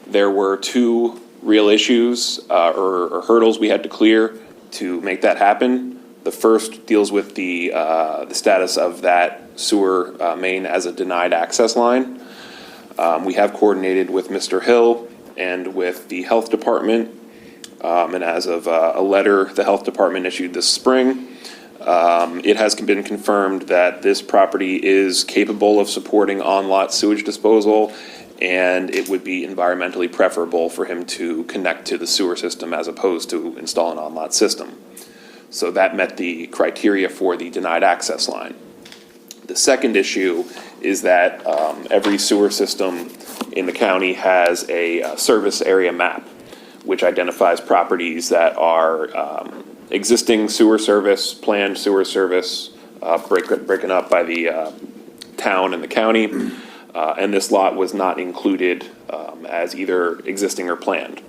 There were two real issues or hurdles we had to clear to make that happen. The first deals with the status of that sewer main as a denied access line. We have coordinated with Mr. Hill and with the Health Department, and as of a letter the Health Department issued this spring, it has been confirmed that this property is capable of supporting on-lot sewage disposal, and it would be environmentally preferable for him to connect to the sewer system as opposed to install an on-lot system. So that met the criteria for the denied access line. The second issue is that every sewer system in the county has a service area map, which identifies properties that are existing sewer service, planned sewer service, broken up by the town and the county. And this lot was not included as either existing or planned.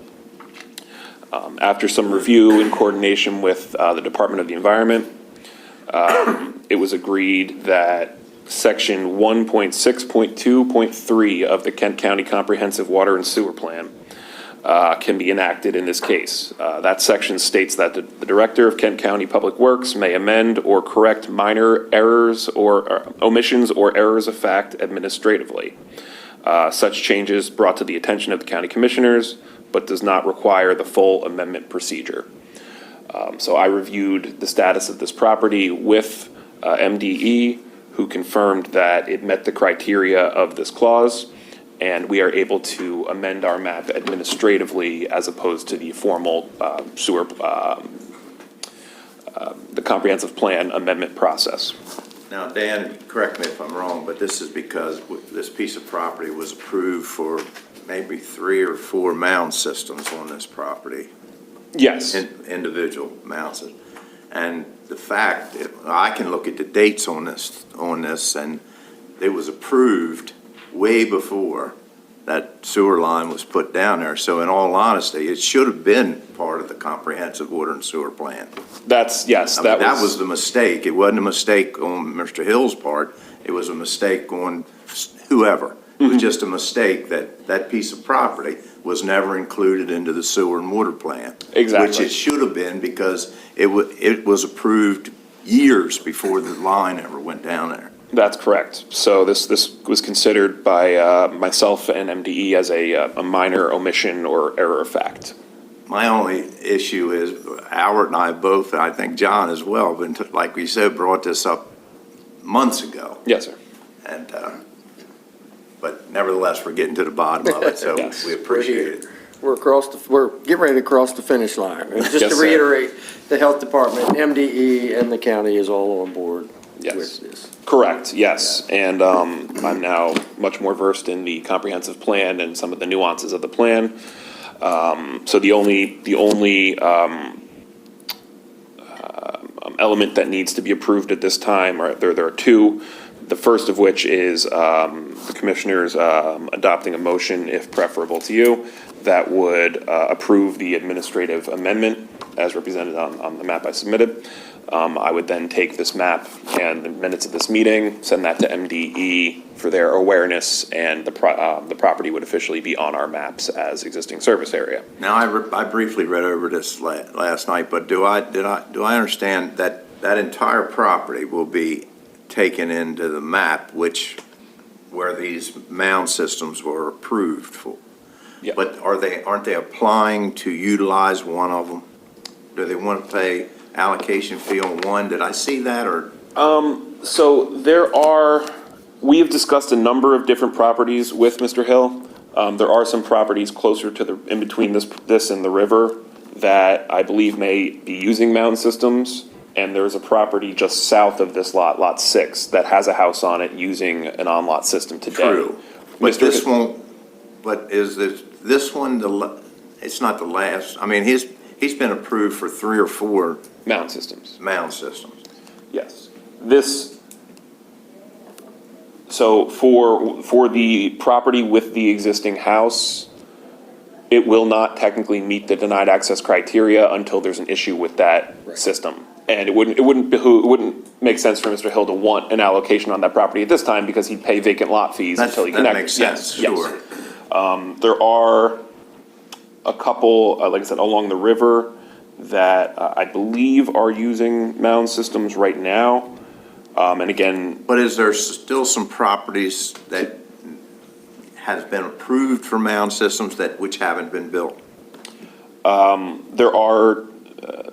After some review in coordination with the Department of the Environment, it was agreed that Section 1.6.2.3 of the Kent County Comprehensive Water and Sewer Plan can be enacted in this case. That section states that the Director of Kent County Public Works may amend or correct minor errors or omissions or errors of fact administratively. Such changes brought to the attention of the county commissioners, but does not require the full amendment procedure. So I reviewed the status of this property with MDE, who confirmed that it met the criteria of this clause, and we are able to amend our map administratively as opposed to the formal sewer, the comprehensive plan amendment process. Now, Dan, correct me if I'm wrong, but this is because this piece of property was approved for maybe 3 or 4 mound systems on this property, Yes. individual mounds. And the fact, I can look at the dates on this, and it was approved way before that sewer line was put down there. So in all honesty, it should have been part of the comprehensive water and sewer plan. Yes, I mean, that was the mistake. It wasn't a mistake on Mr. Hill's part. It was a mistake on whoever. It was just a mistake that that piece of property was never included into the sewer and water plan. Exactly. Which it should have been, because it was approved years before the line ever went down there. That's correct. So this was considered by myself and MDE as a minor omission or error of fact. My only issue is, Albert and I both, and I think John as well, like we said, brought this up months ago. Yes, sir. And, but nevertheless, we're getting to the bottom of it, so Yes. we appreciate it. We're getting ready to cross the finish line. And just Yes, to sir. reiterate, the health department, MDE, and the county is all on board Yes. with this. Correct, yes. And I'm now much more versed in the comprehensive plan and some of the nuances of the plan. So the only element that needs to be approved at this time, or there are two. The first of which is the commissioners adopting a motion, if preferable to you, that would approve the administrative amendment as represented on the map I submitted. I would then take this map and the minutes of this meeting, send that to MDE for their awareness, and the property would officially be on our maps as existing service area. Now, I briefly read over this last night, but do I understand that that entire property will be taken into the map where these mound systems were approved for? Yeah. But aren't they applying to utilize one of them? Do they want to pay allocation fee on one? Did I see that, or? So we have discussed a number of different properties with Mr. Hill. There are some properties closer to in between this and the river that I believe may be using mound systems. And there's a property just south of this lot 6, that has a house on it using an on-lot system today. True. But Mr. this won't, but is this one, it's not the last, I mean, he's been approved for 3 or 4 Mound systems. mound systems. Yes. So for the property with the existing house, it will not technically meet the denied access criteria until there's an issue with that system. And it wouldn't make sense for Mr. Hill to want an allocation on that property at this time, because he'd pay vacant lot fees until he connects. That makes sense, Yes, sure. yes. There are a couple, like I said, along the river that I believe are using mound systems right now. And again, But is there still some properties that has been approved for mound systems which haven't been built? there are,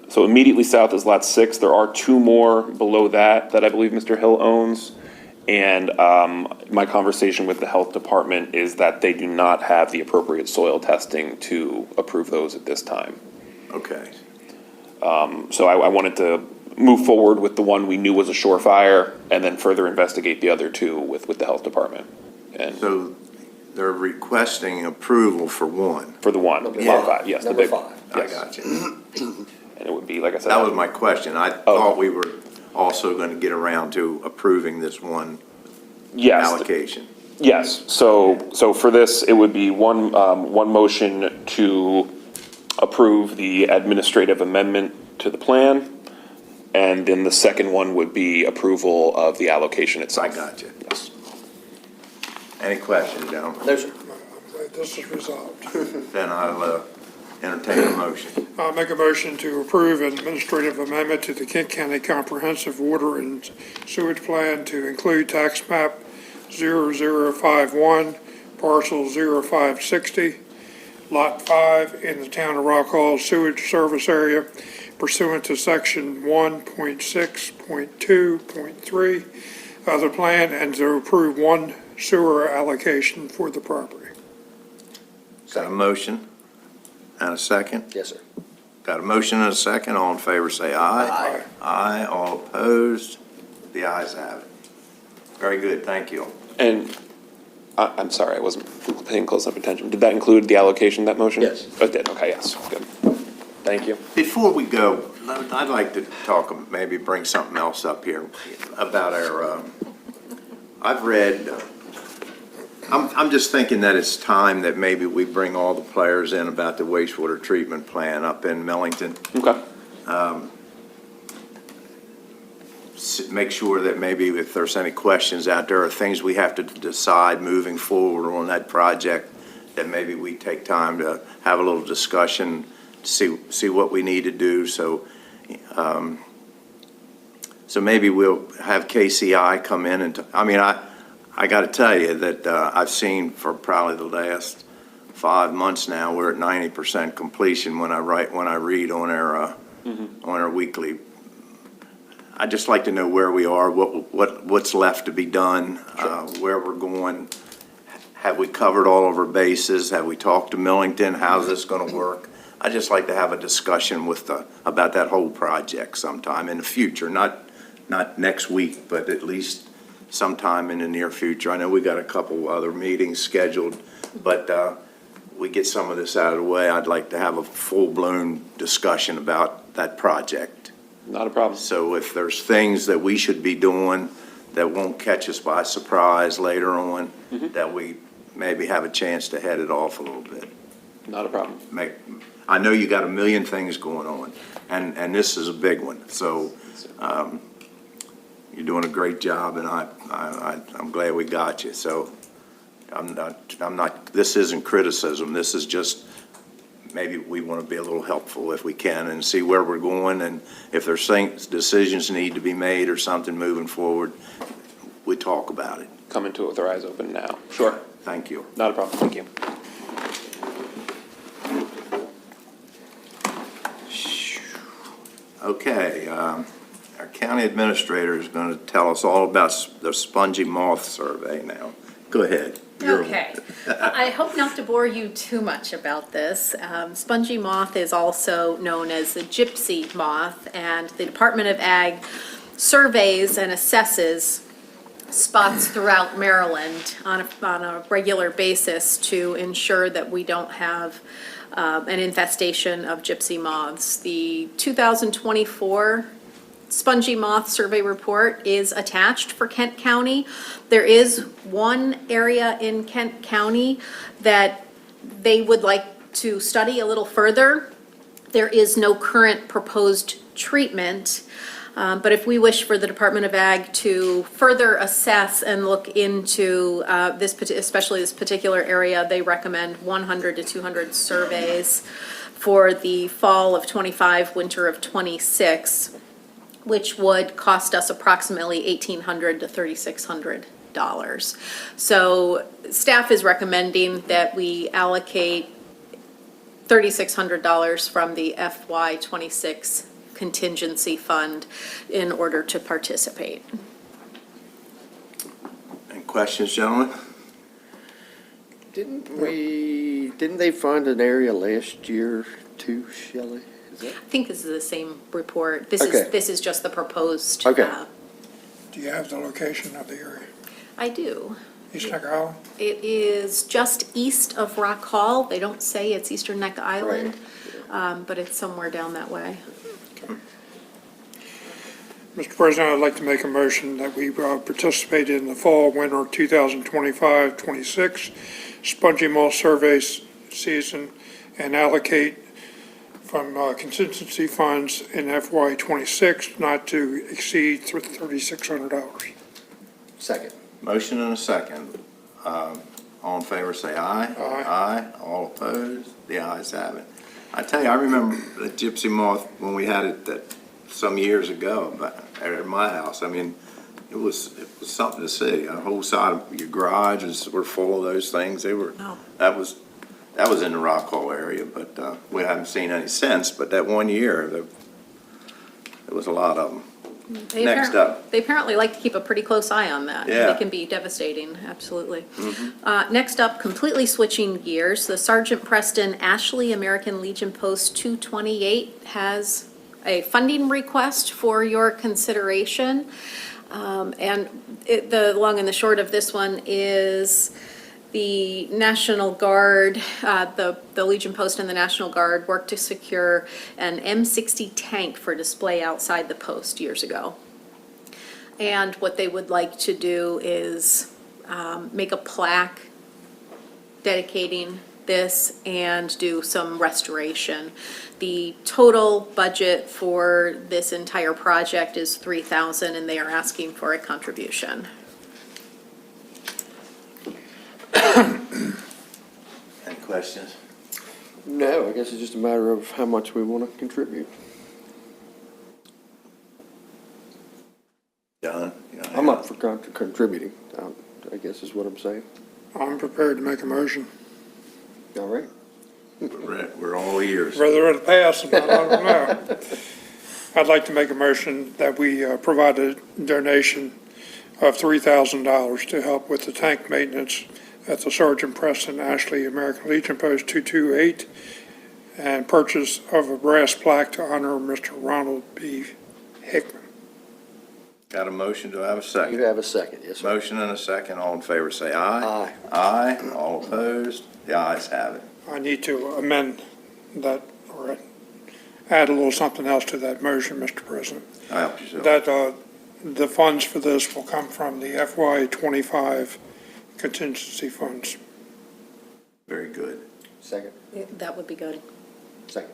so immediately south is lot 6. There are 2 more below that I believe Mr. Hill owns. And my conversation with the health department is that they do not have the appropriate soil testing to approve those at this time. Okay. So I wanted to move forward with the one we knew was a surefire, and then further investigate the other 2 with the health department. And So they're requesting approval for one. for the one, lot 5, yes, the Number big. 5. I Yes. got you. And it would be, like I said. That was my question. I thought we were also going to get around to approving this one Yes. allocation. Yes, so for this, it would be one motion to approve the administrative amendment to the plan, and then the second one would be approval of the allocation itself. I got you. Yes. Any questions, gentlemen? No, sir. I'm glad this is resolved. Then I'll entertain a motion. I'll make a motion to approve an administrative amendment to the Kent County Comprehensive Water and Sewage Plan to include tax map 0051, parcel 0560, lot 5 in the town of Rock Hall sewage service area pursuant to section 1.6.2.3 of the plan, and to approve one sewer allocation for the property. Got a motion and a second? Yes, sir. Got a motion and a second. All in favor, say aye. Aye. Aye. All opposed? The ayes have it. Very good, thank you. And I'm sorry, I wasn't paying close enough attention. Did that include the allocation, that motion? Yes. Oh, it did, okay, yes, good. Thank you. Before we go, I'd like to talk, maybe bring something else up here about our, I've read, I'm just thinking that it's time that maybe we bring all the players in about the wastewater treatment plant up in Millington. Okay. Make sure that maybe if there's any questions out there or things we have to decide moving forward on that project, that maybe we take time to have a little discussion, see what we need to do. So maybe we'll have KCI come in and, I got to tell you that I've seen for probably the last 5 months now, we're at 90% completion when I read on our weekly. I'd just like to know where we are, what's left to be done, where we're going. Have we covered all of our bases? Have we talked to Millington? How's this going to work? I'd just like to have a discussion about that whole project sometime in the future, not next week, but at least sometime in the near future. I know we got a couple other meetings scheduled, but we get some of this out of the way. I'd like to have a full-blown discussion about that project. Not a problem. So if there's things that we should be doing that won't catch us by surprise later on, that we maybe have a chance to head it off a little bit. Not a problem. I know you got a million things going on, and this is a big one. So you're doing a great job, and I'm glad we got you. So I'm not. This isn't criticism. This is just maybe we want to be a little helpful if we can and see where we're going, and if there's decisions need to be made or something moving forward, we talk about it. Come into it with our eyes open now. Sure. Thank you. Not a problem, thank you. Okay, our county administrator is going to tell us all about the spongy moth survey now. Go ahead. Okay. I hope not to bore you too much about this. Spongy moth is also known as the gypsy moth, and the Department of Ag surveys and assesses spots throughout Maryland on a regular basis to ensure that we don't have an infestation of gypsy moths. The 2024 Spongy Moth Survey Report is attached for Kent County. There is one area in Kent County that they would like to study a little further. There is no current proposed treatment, but if we wish for the Department of Ag to further assess and look into especially this particular area, they recommend 100 to 200 surveys for the fall of 25, winter of 26. Which would cost us approximately $1,800 to $3,600. So staff is recommending that we allocate $3,600 from the FY26 contingency fund in order to participate. Any questions, gentlemen? Didn't they find an area last year too, Shelley? I think this is the same report. Okay. This is just the proposed. Okay. Do you have the location of the area? I do. East Neck Island? It is just east of Rock Hall. They don't say it's Eastern Neck Island, but it's somewhere down that way. Mr. President, I'd like to make a motion that we participate in the fall, winter 2025-26 spongy moth survey season and allocate from contingency funds in FY26 not to exceed $3,600. Second. Motion and a second. All in favor, say aye. Aye. Aye. All opposed? The ayes have it. I tell you, I remember the gypsy moth when we had it some years ago at my house. I mean, it was something to see. A whole side of your garage were full of those things. That was in the Rock Hall area, but we haven't seen any since. But that one year, there was a lot of them. Next up. They apparently like to keep a pretty close eye on that. Yeah. They can be devastating, absolutely. Next up, completely switching gears, the Sergeant Preston Ashley American Legion Post 228 has a funding request for your consideration. And the long and the short of this one is the National Guard, the Legion Post and the National Guard worked to secure an M60 tank for display outside the post years ago. And what they would like to do is make a plaque dedicating this and do some restoration. The total budget for this entire project is $3,000, and they are asking for a contribution. Any questions? No, I guess it's just a matter of how much we want to contribute. John? I'm up for contributing, I guess is what I'm saying. I'm prepared to make a motion. All right. We're all ears. Whether it'll pass, I don't know. I'd like to make a motion that we provide a donation of $3,000 to help with the tank maintenance at the Sergeant Preston Ashley American Legion Post 228 and purchase of a brass plaque to honor Mr. Ronald B. Hickman. Got a motion, do I have a second? You have a second, yes, sir. Motion and a second, all in favor say aye. Aye. Aye, all opposed, the ayes have it. I need to amend that, or add a little something else to that motion, Mr. President. Help yourself. That the funds for this will come from the FY '25 contingency funds. Very good. Second, That would be good. second.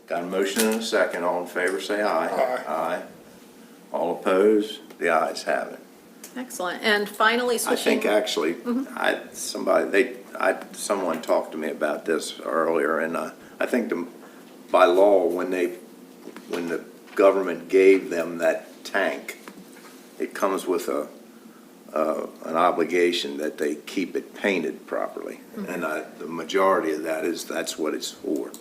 Got a motion and a second, all in favor say aye. Aye. Aye. All opposed, the ayes have it. Excellent. And finally, I switching. think actually, someone talked to me about this earlier, and I think by law, when the government gave them that tank, it comes with an obligation that they keep it painted properly. And the majority of that's what it's for.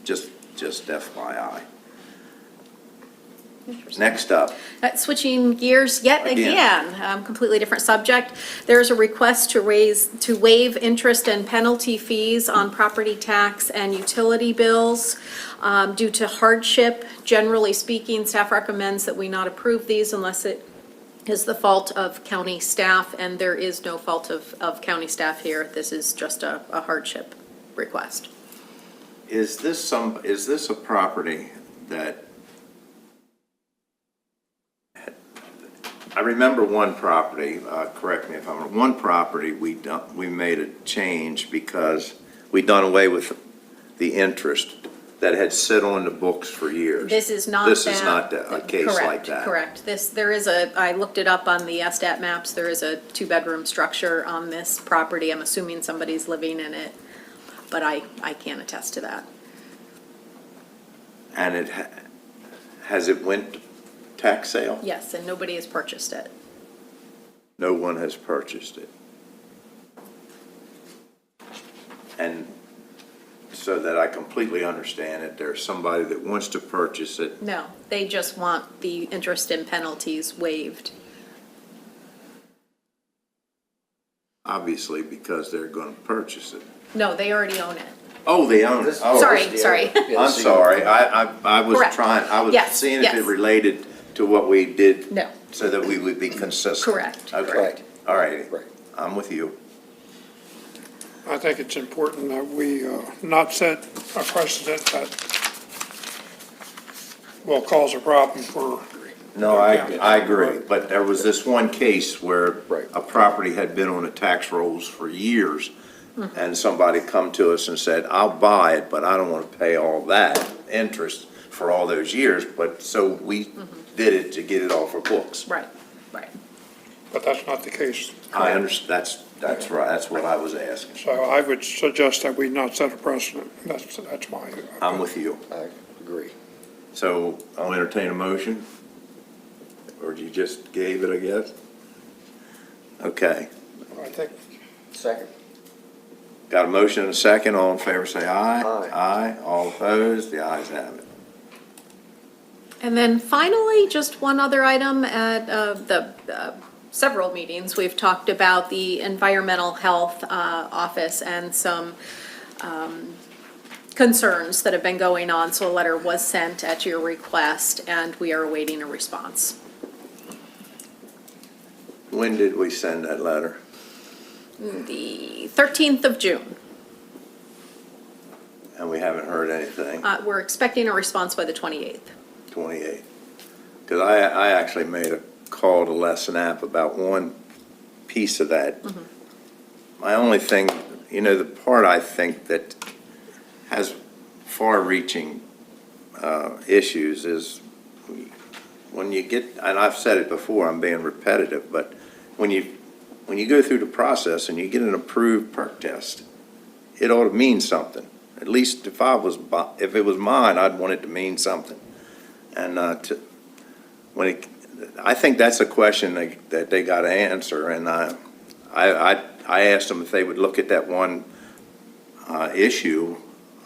Just FYI. Interesting. Next up, Switching gears yet again, completely different subject. There's a request to waive interest and penalty fees on property tax and utility bills due to hardship. Generally speaking, staff recommends that we not approve these unless it is the fault of county staff, and there is no fault of county staff here. This is just a hardship request. is this a property that I remember one property, correct me if I'm wrong, one property we made a change because we'd done away with the interest that had sit on the books for years. This is not This is not a case like that. Correct. I looked it up on the SDAT maps. There is a two-bedroom structure on this property. I'm assuming somebody's living in it, but I can't attest to that. And has it went tax sale? Yes, and nobody has purchased it. No one has purchased it. And so that I completely understand it, there's somebody that wants to purchase it. No, they just want the interest and penalties waived. Obviously, because they're going to purchase it. No, they already own it. Oh, they own it. Oh, Sorry. I'm sorry. I was Correct. Yes, seeing if it yes. related to what we did. No. So that we would be consistent. Correct. Okay. Correct. All righty. Right. I'm with you. I think it's important that we not set a precedent that will cause a problem for. No, I agree. But there was this one case where Right. a property had been on the tax rolls for years. And somebody come to us and said, I'll buy it, but I don't want to pay all that interest for all those years. But so we did it to get it off our books. Right, right. But that's not the case. I understand. That's right. That's what I was asking. So I would suggest that we not set a precedent. That's my. I'm with you. I agree. So I'll entertain a motion. Or you just gave it, I guess? Okay. I think Second. Got a motion and a second. All in favor say aye. Aye. Aye. All opposed? The ayes have it. And then finally, just one other item at several meetings, we've talked about the environmental health office and some concerns that have been going on, so a letter was sent at your request, and we are awaiting a response. When did we send that letter? The 13th of June. And we haven't heard anything, We're expecting a response by the 28th. 28. Because I actually made a call to Les Knapp about one piece of that. My only thing, the part I think that has far-reaching issues is when you get, and I've said it before, I'm being repetitive, but when you go through the process and you get an approved perk test, it ought to mean something. At least if it was mine, I'd want it to mean something. And I think that's a question that they got to answer, and I asked them if they would look at that one issue.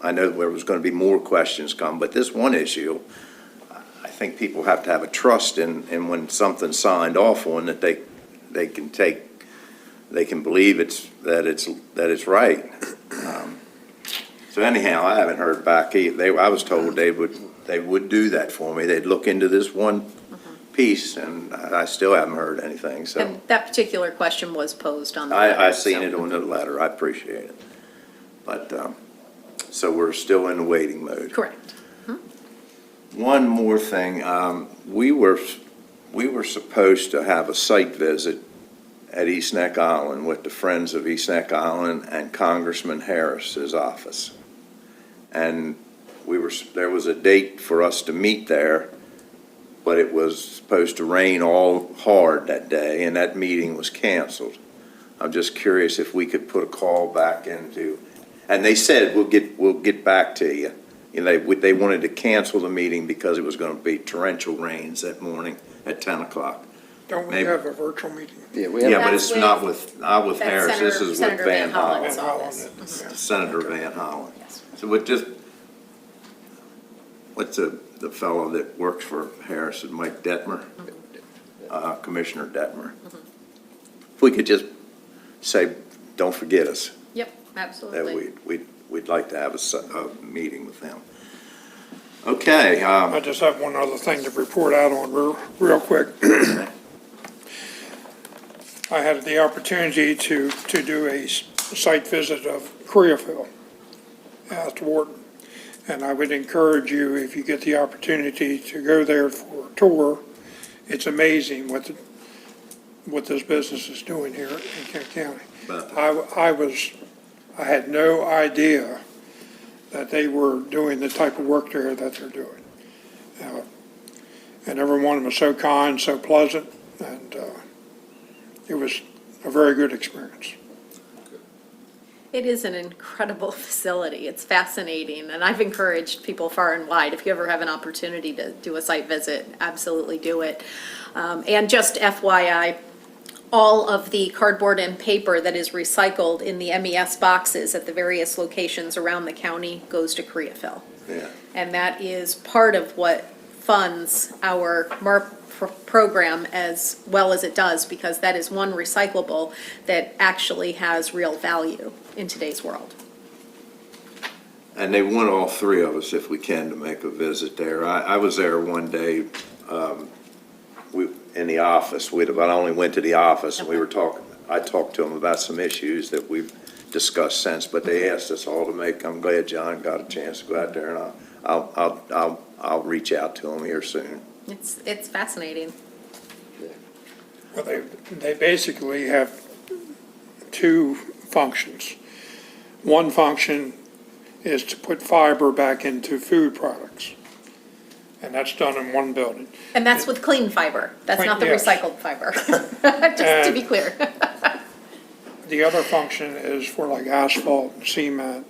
I know there was going to be more questions come, but this one issue, I think people have to have a trust in when something's signed off on, that they can believe that it's right. So anyhow, I haven't heard back. I was told they would do that for me. They'd look into this one piece, and I still haven't heard anything, so. And that particular question was posed on the letter. I seen so- it on the letter. I appreciate it. But, so we're still in the waiting mode. Correct. One more thing, we were supposed to have a site visit at East Neck Island with the Friends of East Neck Island and Congressman Harris's office. And there was a date for us to meet there, but it was supposed to rain all hard that day, and that meeting was canceled. I'm just curious if we could put a call back into, and they said, we'll get back to you. They wanted to cancel the meeting because it was going to be torrential rains that morning at 10 o'clock. Don't we Maybe. have a virtual meeting? Yeah, we Yeah, have, but it's not with That's Harris, this is with Senator Van Hollen's Hollen, office. Senator Van Hollen. Yes. So what's the fellow that works for Harris, Mike Detmer? Commissioner Detmer. If we could just say, don't forget us, Yep, that absolutely. we'd like to have a meeting with them. Okay, I just have one other thing to report out on real quick. I had the opportunity to do a site visit of Koreaville at Wharton. And I would encourage you, if you get the opportunity, to go there for a tour. It's amazing what this business is doing here in Kent County. but I had no idea that they were doing the type of work there that they're doing. And every one of them was so kind, so pleasant, and it was a very good experience. It is an incredible facility. It's fascinating, and I've encouraged people far and wide, if you ever have an opportunity to do a site visit, absolutely do it. And just FYI, all of the cardboard and paper that is recycled in the MES boxes at the various locations around the county goes to Koreaville. yeah. And that is part of what funds our MARP program as well as it does, because that is one recyclable that actually has real value in today's world. And they want all three of us, if we can, to make a visit there. I was there one day, in the office. I only went to the office, and I talked to them about some issues that we've discussed since, but they asked us all to make, I'm glad John got a chance to go out there, and I'll reach out to them here soon. It's fascinating. Well, they basically have two functions. One function is to put fiber back into food products, and that's done in one building. And that's with clean fiber. That's not the Yes. recycled fiber, just to be clear. The other function is for like asphalt and cement.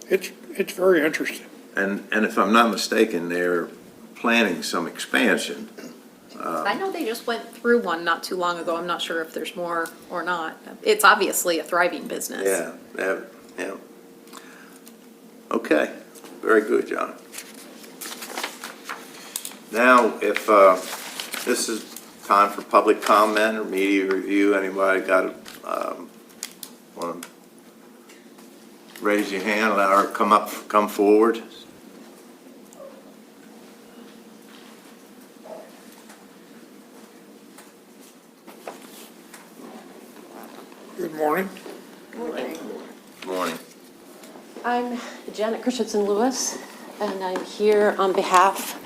It's very interesting. And if I'm not mistaken, they're planning some expansion. I know they just went through one not too long ago. I'm not sure if there's more or not. It's obviously a thriving business. Yeah. Okay, very good, John. Now, if this is time for public comment or media review, anybody got want to raise your hand, or come forward. Good morning. Morning. I'm Janet Christensen Lewis, and I'm here on behalf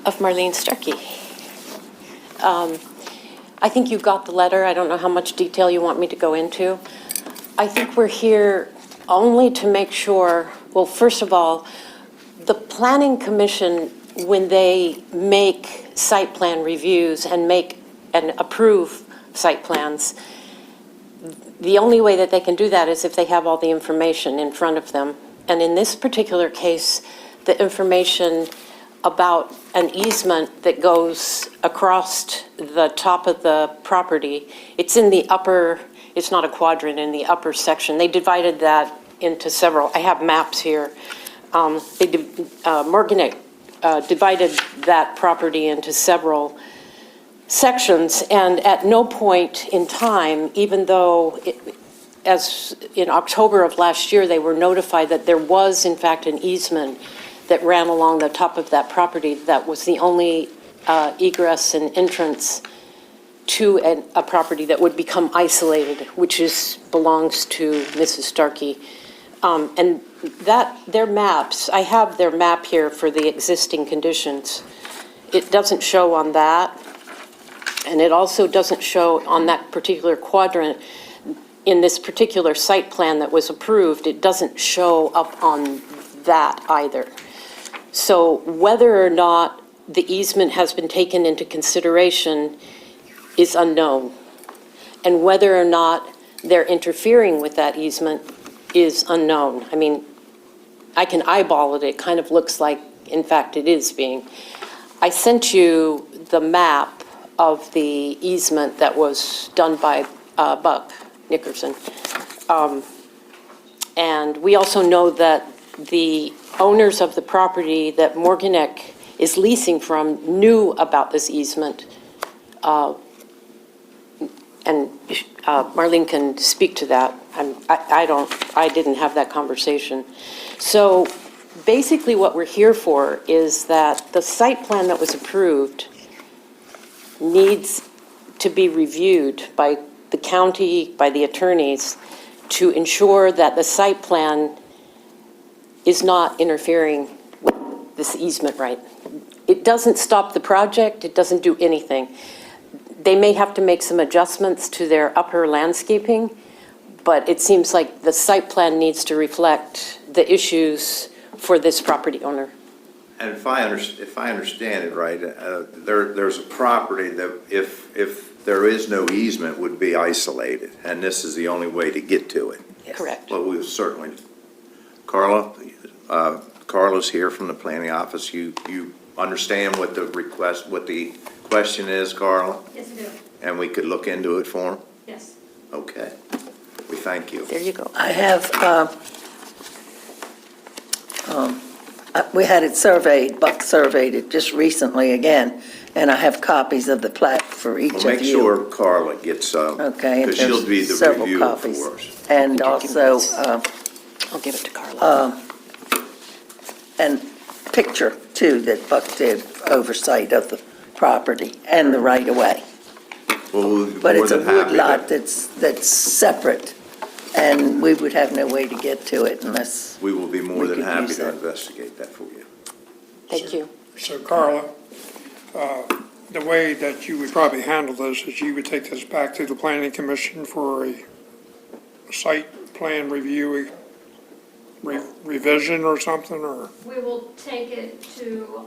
of Marlene Starkey. I think you got the letter. I don't know how much detail you want me to go into. I think we're here only to make sure, well, first of all, the Planning Commission, when they make site plan reviews and make and approve site plans, the only way that they can do that is if they have all the information in front of them. And in this particular case, the information about an easement that goes across the top of the property, it's in the upper, it's not a quadrant, in the upper section. They divided that into several, I have maps here. Morganic divided that property into several sections, and at no point in time, even though, as in October of last year, they were notified that there was in fact an easement that ran along the top of that property that was the only egress and entrance to a property that would become isolated, which belongs to Mrs. Starkey. And their maps, I have their map here for the existing conditions. It doesn't show on that. And it also doesn't show on that particular quadrant in this particular site plan that was approved. It doesn't show up on that either. So whether or not the easement has been taken into consideration is unknown. And whether or not they're interfering with that easement is unknown. I mean, I can eyeball it. It kind of looks like, in fact, it is being. I sent you the map of the easement that was done by Buck Nickerson. And we also know that the owners of the property that Morganic is leasing from knew about this easement. And Marlene can speak to that. I didn't have that conversation. So basically what we're here for is that the site plan that was approved needs to be reviewed by the county, by the attorneys, to ensure that the site plan is not interfering with this easement right. It doesn't stop the project, it doesn't do anything. They may have to make some adjustments to their upper landscaping, but it seems like the site plan needs to reflect the issues for this property owner. And if I understand it right, there's a property that if there is no easement would be isolated, and this is the only way to get to it. Correct. Well, we certainly, Carla's here from the planning office. You understand what the request, what the question is, Carla? Yes, I do. And we could look into it for him? Yes. Okay. We thank you. There you go. I have, we had it surveyed, Buck surveyed it just recently again, and I have copies of the plat for each Well, of make you. sure Carla gets, Okay, and because she'll be there's the several reviewer copies. for us. And also, I'll give it to Carla. and picture too that Buck did oversight of the property and the right-of-way. Well, we'll be But more it's a than happy wood to- lot that's separate, and we would have no way to get to it unless, We will be more we than could happy use to that. investigate that for you. Thank you. So Carla, the way that you would probably handle this is you would take this back to the planning commission for a site plan review, revision or something, or? We will take it to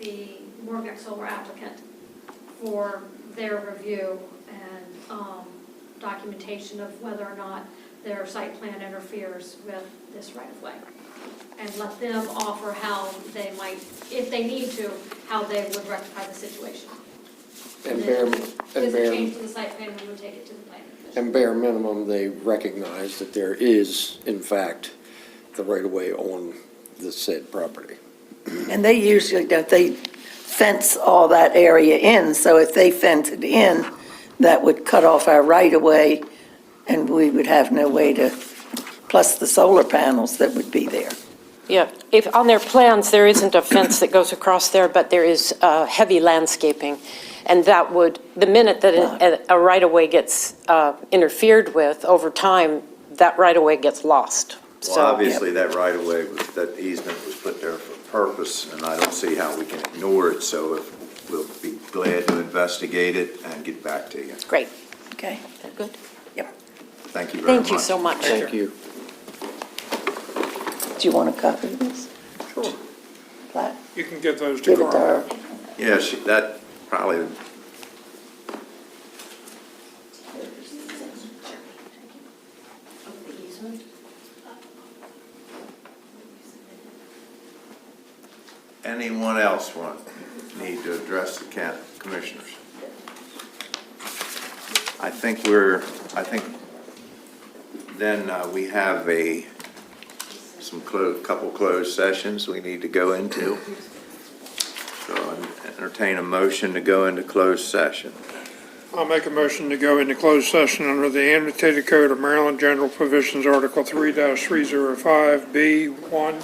the Morganic Solar applicant for their review and documentation of whether or not their site plan interferes with this right-of-way. And let them offer how they might, if they need to, how they would rectify the situation. And then bare, if and there's a bare, change to the site plan, we would take it to the planning commission. and bare minimum, they recognize that there is, in fact, the right-of-way on the said property. and they usually, don't they fence all that area in, so if they fence it in, that would cut off our right-of-way, and we would have no way to plus the solar panels that would be there. Yeah, if, on their plans, there isn't a fence that goes across there, but there is heavy landscaping. And that would, the minute that a right-of-way gets interfered with, over time, that right-of-way gets lost. Well, So, obviously, that right-of-way, that easement was put there for a purpose, and I don't see how we can ignore it, so we'll be glad to investigate it and get back to you. great, Okay? good. Thank you very much. Thank you so much. Thank you. Do you want a copy of this? Sure. Plat? You can give those to Give it to Carl. her. Yeah, that probably, anyone else need to address the commissioners? I think then we have couple closed sessions we need to go into. So I entertain a motion to go into closed session. I'll make a motion to go into closed session under the annotated code of Maryland General Provisions, Article 3-305B1,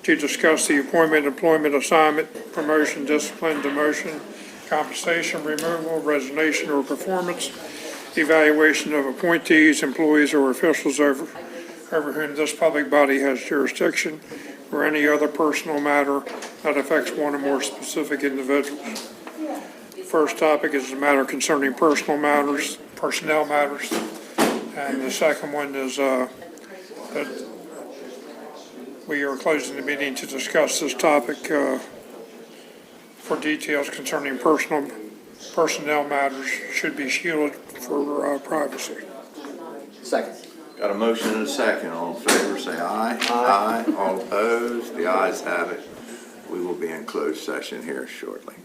to discuss the appointment, employment, assignment, promotion, discipline, demotion, compensation, removal, resignation, or performance evaluation of appointees, employees, or officials over whom this public body has jurisdiction, or any other personal matter that affects one or more specific individuals. First topic is a matter concerning personnel matters, and the second one is that we are closing the meeting to discuss this topic for details concerning personnel matters should be shielded for privacy. Second. Got a motion and a second. All in favor, say aye. Aye. All opposed? The ayes have it. We will be in closed session here shortly.